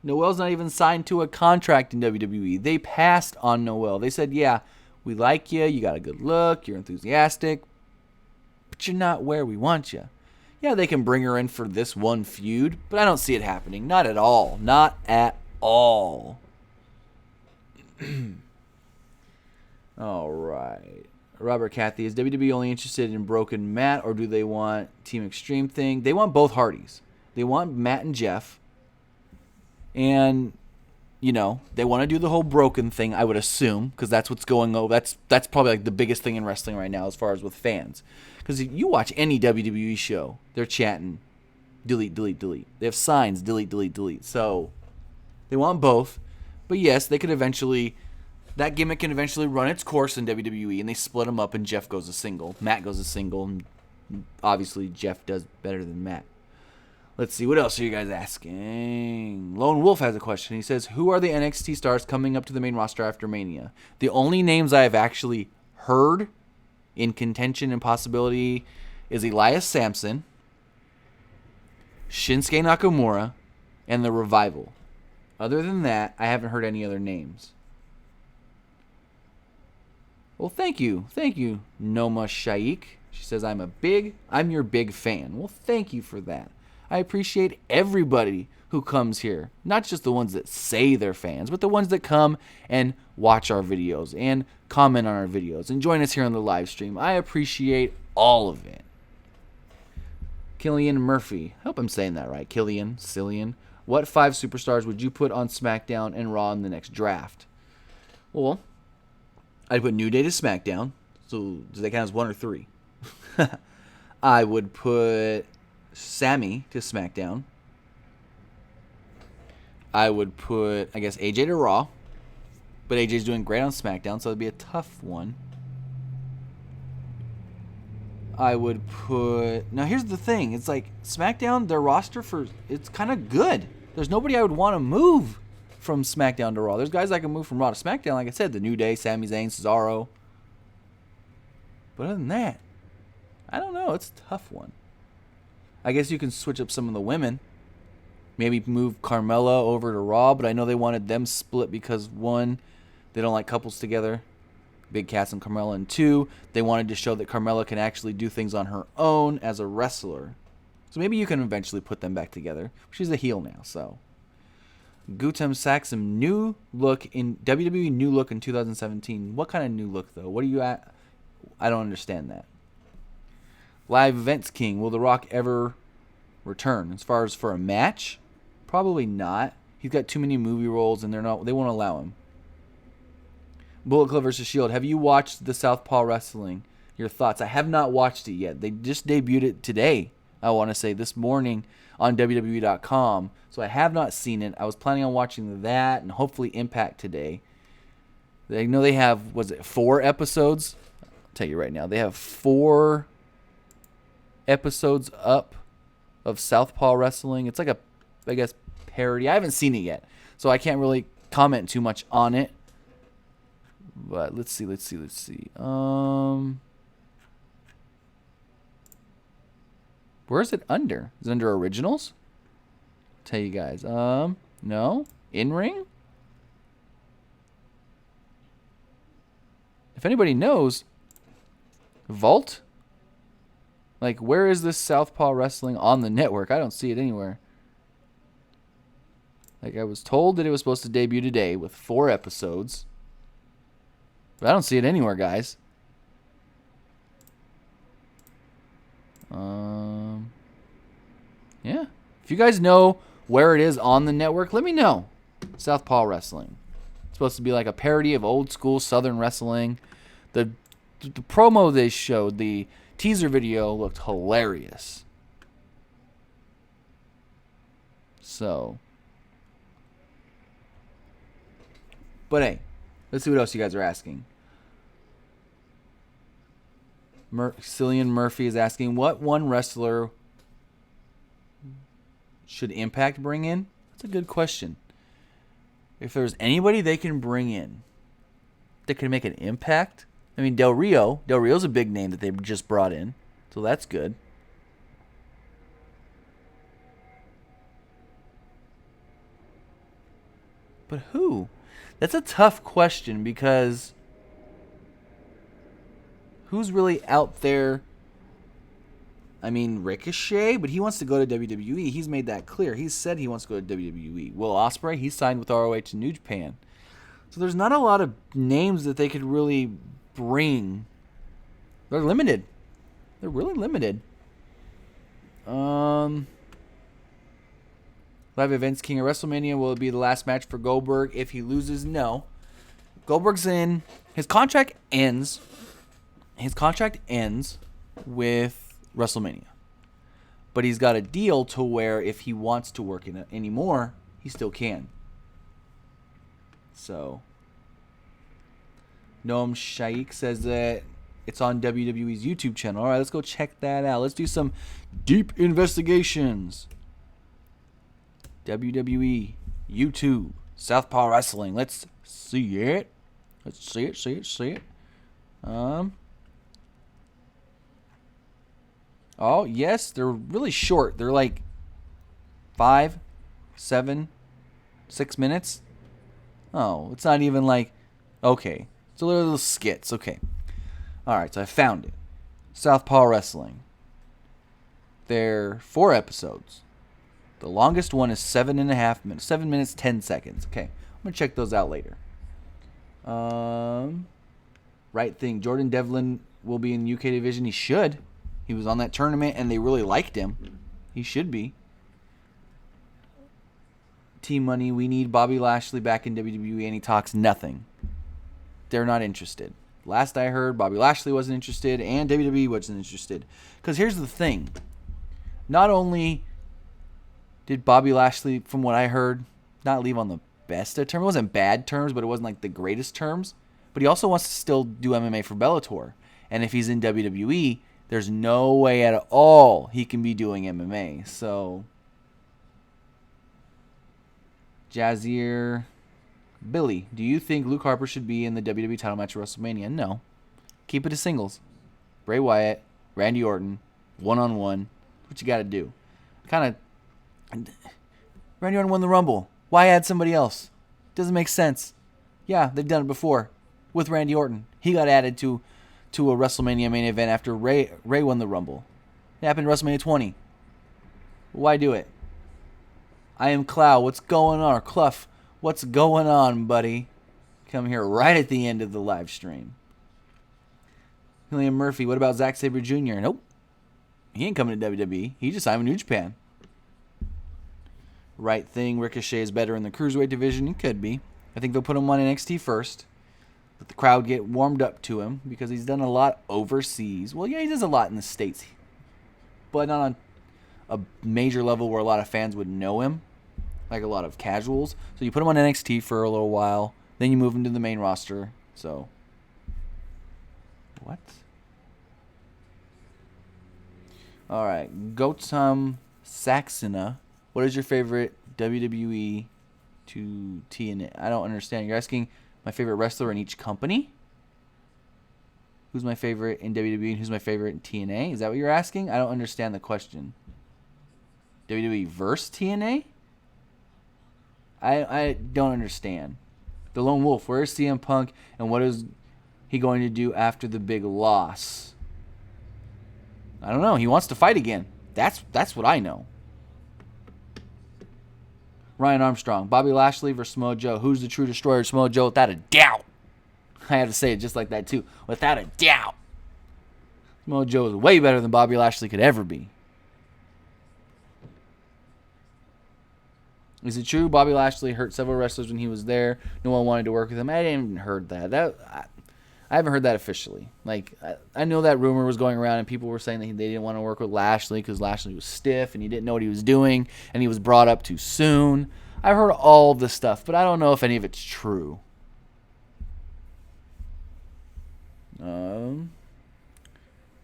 Noelle's not even signed to a contract in WWE. They passed on Noelle. They said, yeah, we like you. You got a good look. You're enthusiastic. But you're not where we want you. Yeah, they can bring her in for this one feud, but I don't see it happening. Not at all. Not at all. All right. Robert Cathy, is WWE only interested in Broken Matt, or do they want Team Extreme thing? They want both Hardys. They want Matt and Jeff. And, they want to do the whole broken thing, I would assume, because that's what's going over. That's probably like the biggest thing in wrestling right now as far as with fans. Because if you watch any WWE show, they're chanting, delete, delete, delete. They have signs, delete, delete, delete. So they want both. But yes, they could eventually, that gimmick can eventually run its course in WWE, and they split them up, and Jeff goes a single. Matt goes a single, and obviously Jeff does better than Matt. Let's see, what else are you guys asking? Lone Wolf has a question. He says, who are the NXT stars coming up to the main roster after Mania? The only names I have actually heard in contention and possibility is Elias Sampson, Shinsuke Nakamura, and The Revival. Other than that, I haven't heard any other names. Well, thank you. Thank you, Noma Shaik. She says, I'm your big fan. Well, thank you for that. I appreciate everybody who comes here. Not just the ones that say they're fans, but the ones that come and watch our videos and comment on our videos and join us here on the live stream. I appreciate all of it. Killian Murphy. I hope I'm saying that right. Cillian. What 5 superstars would you put on SmackDown and Raw in the next draft? Well, I'd put New Day to SmackDown. So does that count as 1 or 3? I would put Sammy to SmackDown. I would put, I guess, AJ to Raw. But AJ's doing great on SmackDown, so it'd be a tough one. I would put... Now, here's the thing. It's like, SmackDown, their roster, it's kind of good. There's nobody I would want to move from SmackDown to Raw. There's guys I can move from Raw to SmackDown. Like I said, The New Day, Sami Zayn, Cesaro. But other than that, I don't know. It's a tough one. I guess you can switch up some of the women. Maybe move Carmella over to Raw, but I know they wanted them split because, 1, they don't like couples together. Big Cass and Carmella. And 2, they wanted to show that Carmella can actually do things on her own as a wrestler. So maybe you can eventually put them back together. She's a heel now, so. Gutem Saxum, new look in WWE new look in 2017. What kind of new look, though? What are you at? I don't understand that. Live Events King, will The Rock ever return? As far as for a match, probably not. He's got too many movie roles, and they won't allow him. Bullet Club vs. Shield. Have you watched the Southpaw Wrestling? Your thoughts? I have not watched it yet. They just debuted it today. I want to say this morning on WWE.com. So I have not seen it. I was planning on watching that and hopefully Impact today. They know they have 4 episodes? I'll tell you right now. They have 4 episodes up of Southpaw Wrestling. It's like a, I guess, parody. I haven't seen it yet, so I can't really comment too much on it. But let's see. Where is it under? Is it under originals? I'll tell you guys. No. In-ring? If anybody knows, Vault? Like, where is this Southpaw Wrestling on the network? I don't see it anywhere. Like, I was told that it was supposed to debut today with 4 episodes. But I don't see it anywhere, guys. Yeah. If you guys know where it is on the network, let me know. Southpaw Wrestling. It's supposed to be like a parody of old school Southern wrestling. The promo they showed, the teaser video, looked hilarious. So. But hey, let's see what else you guys are asking. Cillian Murphy is asking, what one wrestler should Impact bring in? That's a good question. If there's anybody they can bring in that can make an impact, I mean, Del Rio's a big name that they just brought in, so that's good. But who? That's a tough question because who's really out there? I mean, Ricochet, but he wants to go to WWE. He's made that clear. He's said he wants to go to WWE. Will Ospreay, he signed with ROH to New Japan. So there's not a lot of names that they could really bring. They're limited. They're really limited. Live Events King of WrestleMania, will it be the last match for Goldberg if he loses? No. Goldberg's in. His contract ends with WrestleMania. But he's got a deal to where if he wants to work in it anymore, he still can. So, Noam Shaikh says that it's on WWE's YouTube channel. All right, let's go check that out. Let's do some deep investigations. WWE, YouTube, Southpaw Wrestling. Let's see it. Let's see it. Oh, yes, they're really short. They're like 5, 7, 6 minutes. Oh, it's not even like, okay. It's a little skits. Okay. All right, so I found it. Southpaw Wrestling. They're 4 episodes. The longest one is 7.5 minutes. 7 minutes, 10 seconds. Okay. I'm going to check those out later. Right thing. Jordan Devlin will be in the UK division. He should. He was on that tournament, and they really liked him. He should be. Team Money, we need Bobby Lashley back in WWE, and he talks nothing. they're not interested. Last I heard, Bobby Lashley wasn't interested, and WWE wasn't interested. Because here's the thing. Not only did Bobby Lashley, from what I heard, not leave on the best of terms. It wasn't bad terms, but it wasn't like the greatest terms. But he also wants to still do MMA for Bellator. And if he's in WWE, there's no way at all he can be doing MMA. So, Jazier Billy, do you think Luke Harper should be in the WWE title match at WrestleMania? No. Keep it to singles. Bray Wyatt, Randy Orton, one-on-one. What you got to do. Randy Orton won the Rumble. Why add somebody else? Doesn't make sense. Yeah, they've done it before with Randy Orton. He got added to a WrestleMania main event after Ray won the Rumble. It happened at WrestleMania 20. Why do it? I am Clow. What's going on? Or Clough. What's going on, buddy? Come here right at the end of the live stream. William Murphy. What about Zack Sabre Jr.? Nope. He ain't coming to WWE. He just signed with New Japan. Right thing. Ricochet is better in the Cruiserweight division. He could be. I think they'll put him on NXT first. Let the crowd get warmed up to him because he's done a lot overseas. Well, yeah, he does a lot in the States. But not on a major level where a lot of fans would know him. Like a lot of casuals. So you put him on NXT for a little while. Then you move him to the main roster. So. What? Alright. Gautam Saxena. What is your favorite WWE to TNA? I don't understand. You're asking my favorite wrestler in each company? Who's my favorite in WWE and who's my favorite in TNA? Is that what you're asking? I don't understand the question. WWE versus TNA? I don't understand. The Lone Wolf, where is CM Punk and what is he going to do after the big loss? I don't know. He wants to fight again. That's what I know. Ryan Armstrong, Bobby Lashley versus Samoa Joe. Who's the true destroyer of Samoa Joe? Without a doubt. I had to say it just like that too. Without a doubt. Samoa Joe is way better than Bobby Lashley could ever be. Is it true Bobby Lashley hurt several wrestlers when he was there? No one wanted to work with him. I didn't even heard that. I haven't heard that officially. Like, I know that rumor was going around and people were saying that they didn't want to work with Lashley because Lashley was stiff and he didn't know what he was doing and he was brought up too soon. I've heard all of this stuff, but I don't know if any of it's true.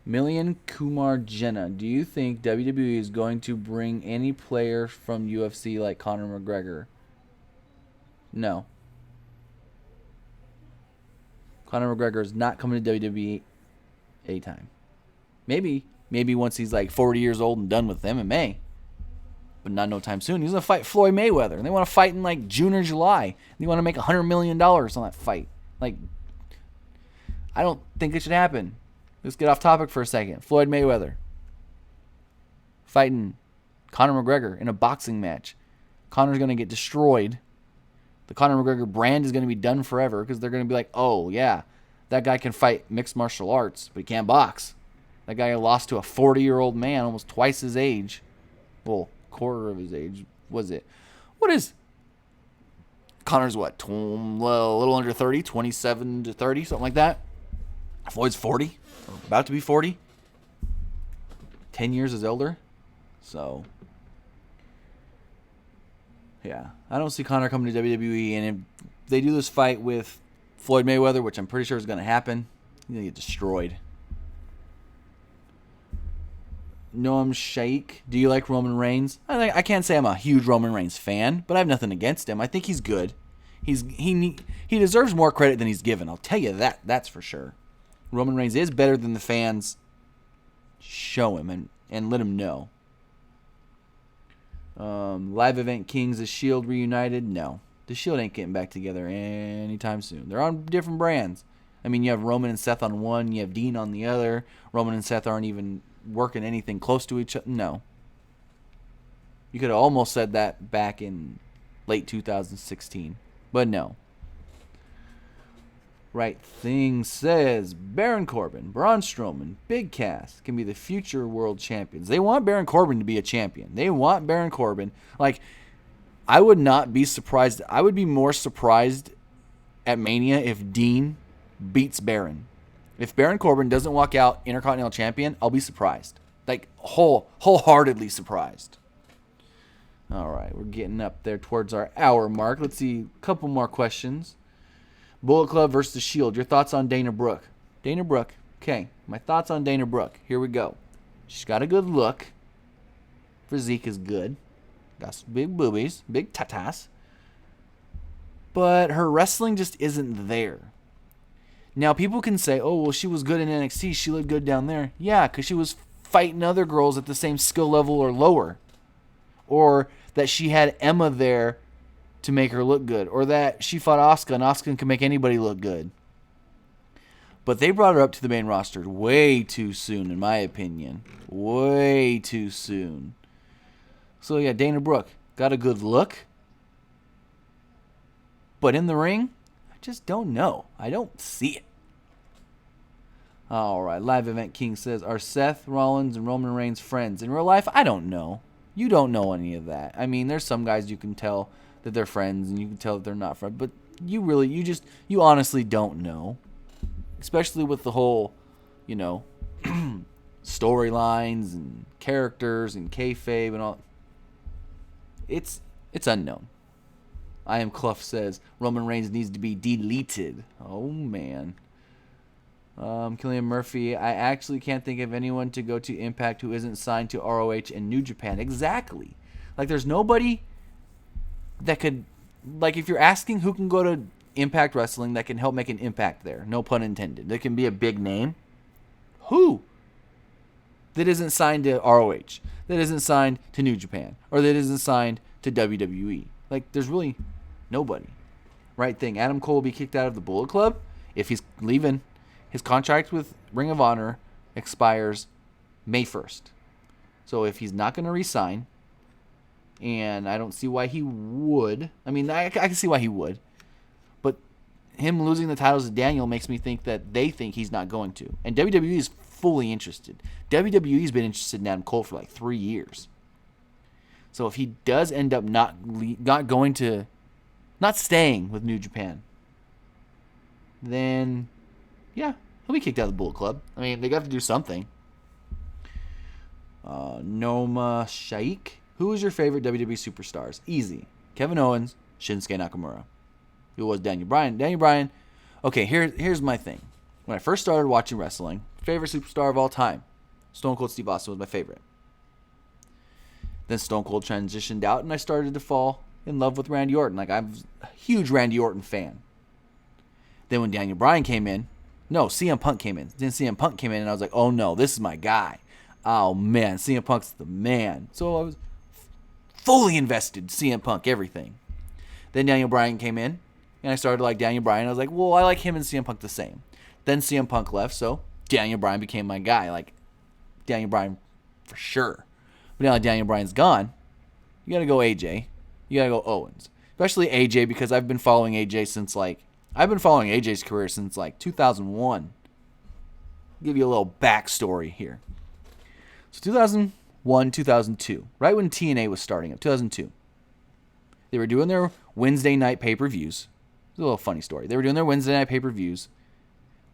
Million Kumar Jenna, do you think WWE is going to bring any player from UFC like Conor McGregor? No. Conor McGregor is not coming to WWE anytime. Maybe once he's like 40 years old and done with MMA. But not no time soon. He's going to fight Floyd Mayweather. And they want to fight in like June or July. They want to make $100 million on that fight. Like, I don't think it should happen. Let's get off topic for a second. Floyd Mayweather fighting Conor McGregor in a boxing match. Conor's going to get destroyed. The Conor McGregor brand is going to be done forever because they're going to be like, oh, yeah, that guy can fight mixed martial arts, but he can't box. That guy lost to a 40-year-old man, almost twice his age. Well, quarter of his age, was it? What is Conor's what? A little under 30, 27 to 30, something like that. Floyd's 40, or about to be 40. 10 years is elder. So, yeah. I don't see Conor coming to WWE, and if they do this fight with Floyd Mayweather, which I'm pretty sure is going to happen, he's going to get destroyed. Noam Shaikh, do you like Roman Reigns? I can't say I'm a huge Roman Reigns fan, but I have nothing against him. I think he's good. He deserves more credit than he's given. I'll tell you that. That's for sure. Roman Reigns is better than the fans show him and let him know. Live Event Kings, the Shield reunited? No. The Shield ain't getting back together anytime soon. They're on different brands. I mean, you have Roman and Seth on one. You have Dean on the other. Roman and Seth aren't even working anything close to each other. No. You could have almost said that back in late 2016. But no. Right Thing says Baron Corbin, Braun Strowman, Big Cass can be the future world champions. They want Baron Corbin to be a champion. They want Baron Corbin. Like, I would not be surprised. I would be more surprised at Mania if Dean beats Baron. If Baron Corbin doesn't walk out Intercontinental Champion, I'll be surprised. Like, wholeheartedly surprised. All right, we're getting up there towards our hour mark. Let's see, a couple more questions. Bullet Club versus The Shield. Your thoughts on Dana Brooke? Dana Brooke. Okay, my thoughts on Dana Brooke. Here we go. She's got a good look. Physique is good. Got some big boobies, big tatas. But her wrestling just isn't there. Now, people can say, oh, well, she was good in NXT. She looked good down there. Yeah, because she was fighting other girls at the same skill level or lower. Or that she had Emma there to make her look good. Or that she fought Asuka, and Asuka can make anybody look good. But they brought her up to the main roster way too soon, in my opinion. Way too soon. So, yeah, Dana Brooke got a good look. But in the ring, I just don't know. I don't see it. All right, Live Event King says, are Seth Rollins and Roman Reigns friends? In real life, I don't know. You don't know any of that. I mean, there's some guys you can tell that they're friends, and you can tell that they're not friends. But you honestly don't know. Especially with the whole, storylines and characters and kayfabe and all. It's unknown. I Am Clough says Roman Reigns needs to be deleted. Oh, man. Killian Murphy, I actually can't think of anyone to go to Impact who isn't signed to ROH and New Japan. Exactly. Like, there's nobody that could, like, if you're asking who can go to Impact Wrestling that can help make an impact there, no pun intended, that can be a big name, who? That isn't signed to ROH, that isn't signed to New Japan, or that isn't signed to WWE. Like, there's really nobody. Right thing. Adam Cole will be kicked out of the Bullet Club if he's leaving. His contract with Ring of Honor expires May 1st. So if he's not going to re-sign, and I don't see why he would. I mean, I can see why he would. But him losing the titles to Daniel makes me think that they think he's not going to. And WWE is fully interested. WWE's been interested in Adam Cole for like 3 years. So if he does end up not staying with New Japan, then yeah, he'll be kicked out of the Bullet Club. I mean, they got to do something. Noma Shaikh, who is your favorite WWE superstars? Easy. Kevin Owens, Shinsuke Nakamura. Who was Daniel Bryan? Daniel Bryan. Okay, here's my thing. When I first started watching wrestling, favorite superstar of all time, Stone Cold Steve Austin was my favorite. Then Stone Cold transitioned out, and I started to fall in love with Randy Orton. Like, I'm a huge Randy Orton fan. Then when Daniel Bryan came in, CM Punk came in. Then CM Punk came in, and I was like, oh no, this is my guy. Oh man, CM Punk's the man. So I was fully invested, CM Punk, everything. Then Daniel Bryan came in, and I started to like Daniel Bryan. I was like, well, I like him and CM Punk the same. Then CM Punk left, so Daniel Bryan became my guy. Like, Daniel Bryan for sure. But now that Daniel Bryan's gone, you got to go AJ. You got to go Owens. Especially AJ, because I've been following AJ since, I've been following AJ's career since, 2001. I'll give you a little backstory here. So 2001, 2002, right when TNA was starting up, 2002. They were doing their Wednesday night pay-per-views. It's a little funny story. They were doing their Wednesday night pay-per-views,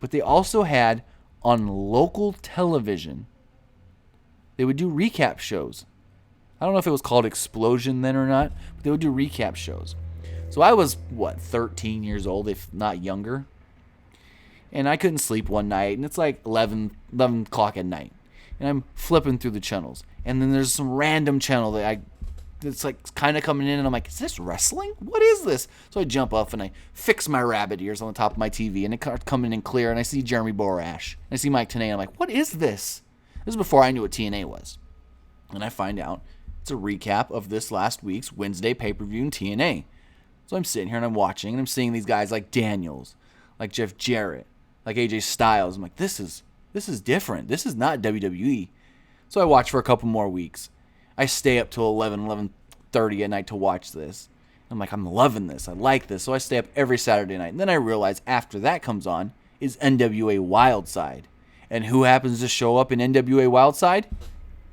but they also had, on local television, they would do recap shows. I don't know if it was called Explosion then or not, but they would do recap shows. So I was, 13 years old, if not younger. And I couldn't sleep one night, and it's like 11 o'clock at night. And I'm flipping through the channels. And then there's some random channel that's kind of coming in, and I'm like, is this wrestling? What is this? So I jump up, and I fix my rabbit ears on the top of my TV, and it coming in clear, and I see Jeremy Borash. And I see Mike Tenay, and I'm like, what is this? This is before I knew what TNA was. And I find out it's a recap of this last week's Wednesday pay-per-view in TNA. So I'm sitting here and I'm watching, and I'm seeing these guys like Daniels, like Jeff Jarrett, like AJ Styles. I'm like, this is different. This is not WWE. So I watch for a couple more weeks. I stay up till 11:30 at night to watch this. I'm like, I'm loving this. I like this. So I stay up every Saturday night. And then I realize after that comes on is NWA Wildside. And who happens to show up in NWA Wildside?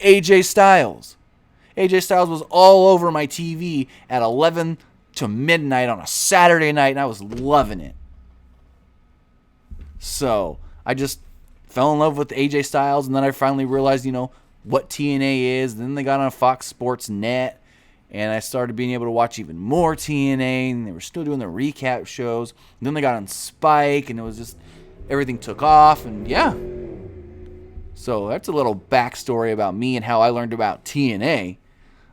AJ Styles. AJ Styles was all over my TV at 11 to midnight on a Saturday night, and I was loving it. So I just fell in love with AJ Styles, and then I finally realized, what TNA is. And then they got on Fox Sports Net, and I started being able to watch even more TNA, and they were still doing the recap shows. And then they got on Spike, and it was just, everything took off, and yeah. So that's a little backstory about me and how I learned about TNA.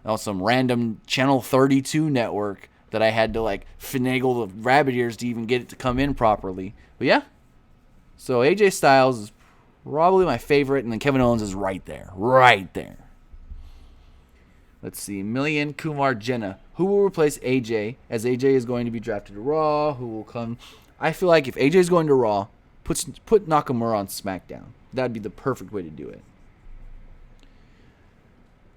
On some random Channel 32 network that I had to finagle the rabbit ears to even get it to come in properly. But yeah. So AJ Styles is probably my favorite, and then Kevin Owens is right there. Right there. Let's see. Million Kumar Jenna. Who will replace AJ, as AJ is going to be drafted to Raw? Who will come? I feel like if AJ is going to Raw, put Nakamura on SmackDown. That would be the perfect way to do it.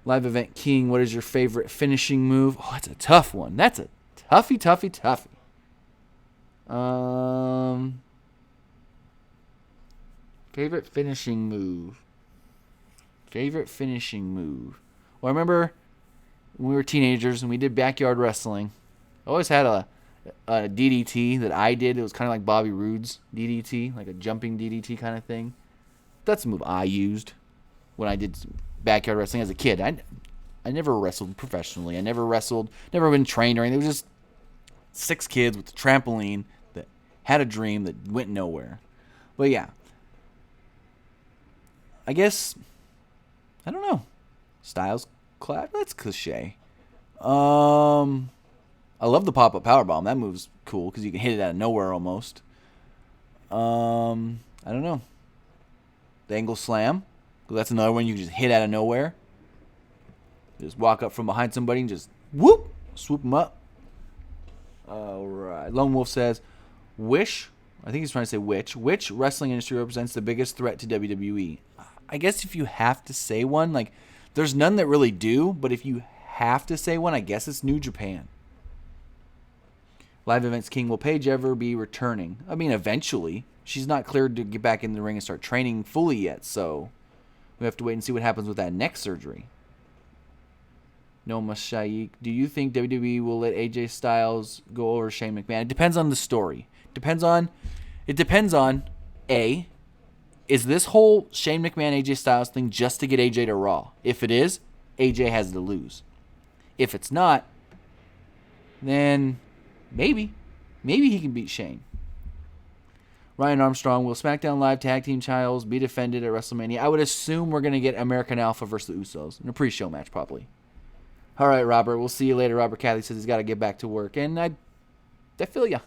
Live Event King, what is your favorite finishing move? Oh, that's a tough one. That's a toughie. Favorite finishing move. Well, I remember when we were teenagers and we did backyard wrestling. I always had a DDT that I did. It was kind of like Bobby Roode's DDT, like a jumping DDT kind of thing. That's a move I used when I did backyard wrestling as a kid. I never wrestled professionally. I never been trained or anything. It was just 6 kids with a trampoline that had a dream that went nowhere. But yeah. I guess, I don't know. Styles clap? That's cliche. I love the pop-up powerbomb. That move's cool because you can hit it out of nowhere almost. I don't know. The angle slam. That's another one you can just hit out of nowhere. Just walk up from behind somebody and just whoop, swoop them up. All right. Lone Wolf says, I think he's trying to say which wrestling industry represents the biggest threat to WWE? I guess if you have to say one, there's none that really do, but if you have to say one, I guess it's New Japan. Live Events King, will Paige ever be returning? I mean, eventually. She's not cleared to get back in the ring and start training fully yet, so we have to wait and see what happens with that neck surgery. Noma Shaikh, do you think WWE will let AJ Styles go over Shane McMahon? It depends on the story. It depends on A, is this whole Shane McMahon AJ Styles thing just to get AJ to Raw? If it is, AJ has to lose. If it's not, then maybe he can beat Shane. Ryan Armstrong, will SmackDown Live Tag Team Titles be defended at WrestleMania? I would assume we're going to get American Alpha versus the Usos in a pre-show match, probably. All right, Robert. We'll see you later. Robert Cathy says he's got to get back to work. And I feel ya.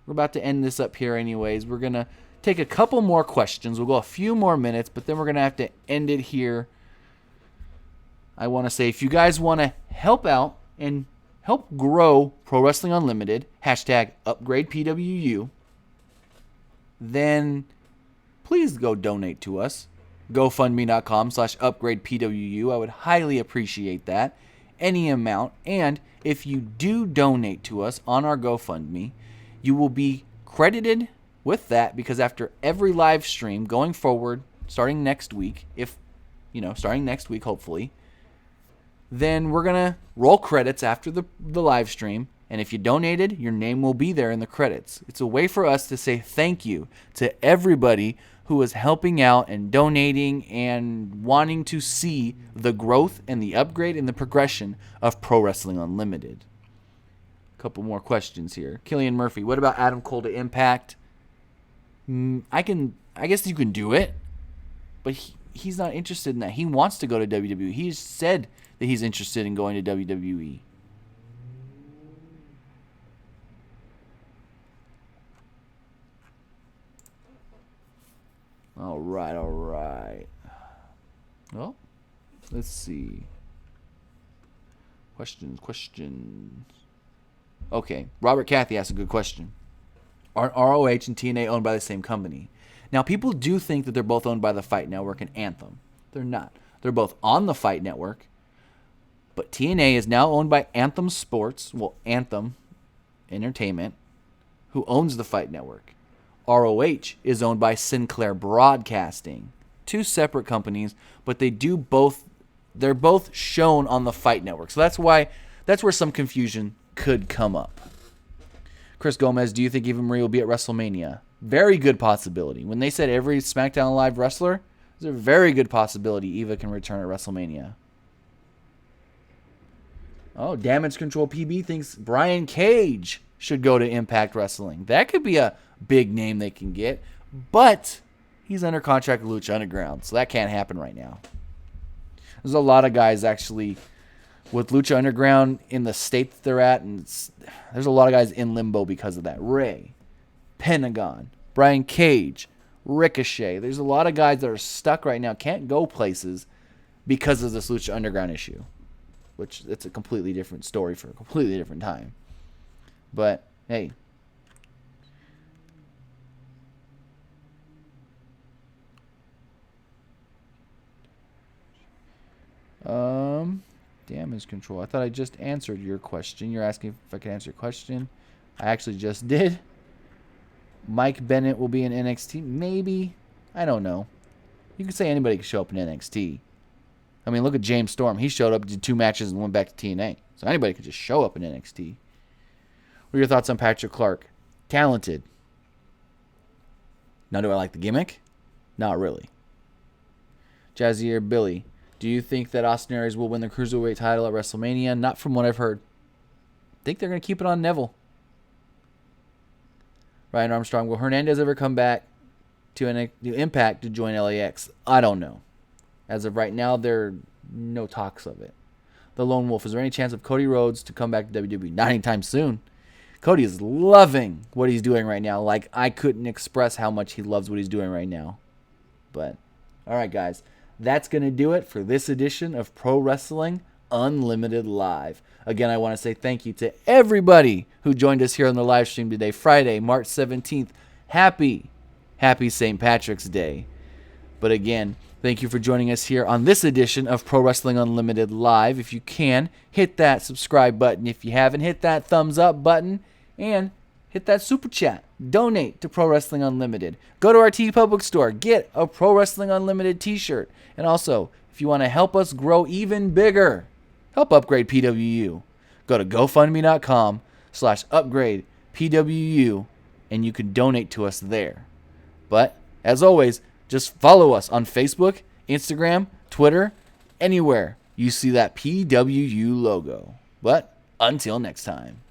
We're about to end this up here anyways. We're going to take a couple more questions. We'll go a few more minutes, but then we're going to have to end it here. I want to say, if you guys want to help out and help grow Pro Wrestling Unlimited, #UpgradePWU, then please go donate to us. GoFundMe.com/UpgradePWU. I would highly appreciate that. Any amount. And if you do donate to us on our GoFundMe, you will be credited with that, because after every live stream going forward, starting next week, hopefully, then we're going to roll credits after the live stream. And if you donated, your name will be there in the credits. It's a way for us to say thank you to everybody who is helping out and donating and wanting to see the growth and the upgrade and the progression of Pro Wrestling Unlimited. A couple more questions here. Killian Murphy, what about Adam Cole to Impact? I guess you can do it, but he's not interested in that. He wants to go to WWE. He's said that he's interested in going to WWE. All right. Well, let's see. Questions. Okay, Robert Cathy asked a good question. Are ROH and TNA owned by the same company? Now, people do think that they're both owned by the Fight Network and Anthem. They're not. They're both on the Fight Network, but TNA is now owned by Anthem Sports, Anthem Entertainment, who owns the Fight Network. ROH is owned by Sinclair Broadcasting. Two separate companies, but they're both shown on the Fight Network. So that's where some confusion could come up. Chris Gomez, do you think Eva Marie will be at WrestleMania? Very good possibility. When they said every SmackDown Live wrestler, there's a very good possibility Eva can return at WrestleMania. Oh, Damage Control PB thinks Brian Cage should go to Impact Wrestling. That could be a big name they can get, but he's under contract with Lucha Underground, so that can't happen right now. There's a lot of guys actually with Lucha Underground in the state that they're at, and there's a lot of guys in limbo because of that. Ray, Pentagon, Brian Cage, Ricochet. There's a lot of guys that are stuck right now, can't go places because of this Lucha Underground issue, which it's a completely different story for a completely different time. But, hey. Damage control. I thought I just answered your question. You're asking if I can answer your question. I actually just did. Mike Bennett will be in NXT. Maybe. I don't know. You could say anybody could show up in NXT. I mean, look at James Storm. He showed up, did 2 matches, and went back to TNA. So anybody could just show up in NXT. What are your thoughts on Patrick Clark? Talented. Now, do I like the gimmick? Not really. Jazzier Billy. Do you think that Austin Aries will win the Cruiserweight title at WrestleMania? Not from what I've heard. I think they're going to keep it on Neville. Ryan Armstrong. Will Hernandez ever come back to Impact to join LAX? I don't know. As of right now, there are no talks of it. The Lone Wolf. Is there any chance of Cody Rhodes to come back to WWE? Not anytime soon. Cody is loving what he's doing right now. Like, I couldn't express how much he loves what he's doing right now. But, all right, guys. That's going to do it for this edition of Pro Wrestling Unlimited Live. Again, I want to say thank you to everybody who joined us here on the live stream today, Friday, March 17th. Happy St. Patrick's Day. But again, thank you for joining us here on this edition of Pro Wrestling Unlimited Live. If you can, hit that subscribe button. If you haven't, hit that thumbs up button. And hit that super chat. Donate to Pro Wrestling Unlimited. Go to our TeePublic store. Get a Pro Wrestling Unlimited t-shirt. And also, if you want to help us grow even bigger, help upgrade PWU. Go to GoFundMe.com/upgrade PWU, and you can donate to us there. But, as always, just follow us on Facebook, Instagram, Twitter, anywhere you see that PWU logo. But, until next time.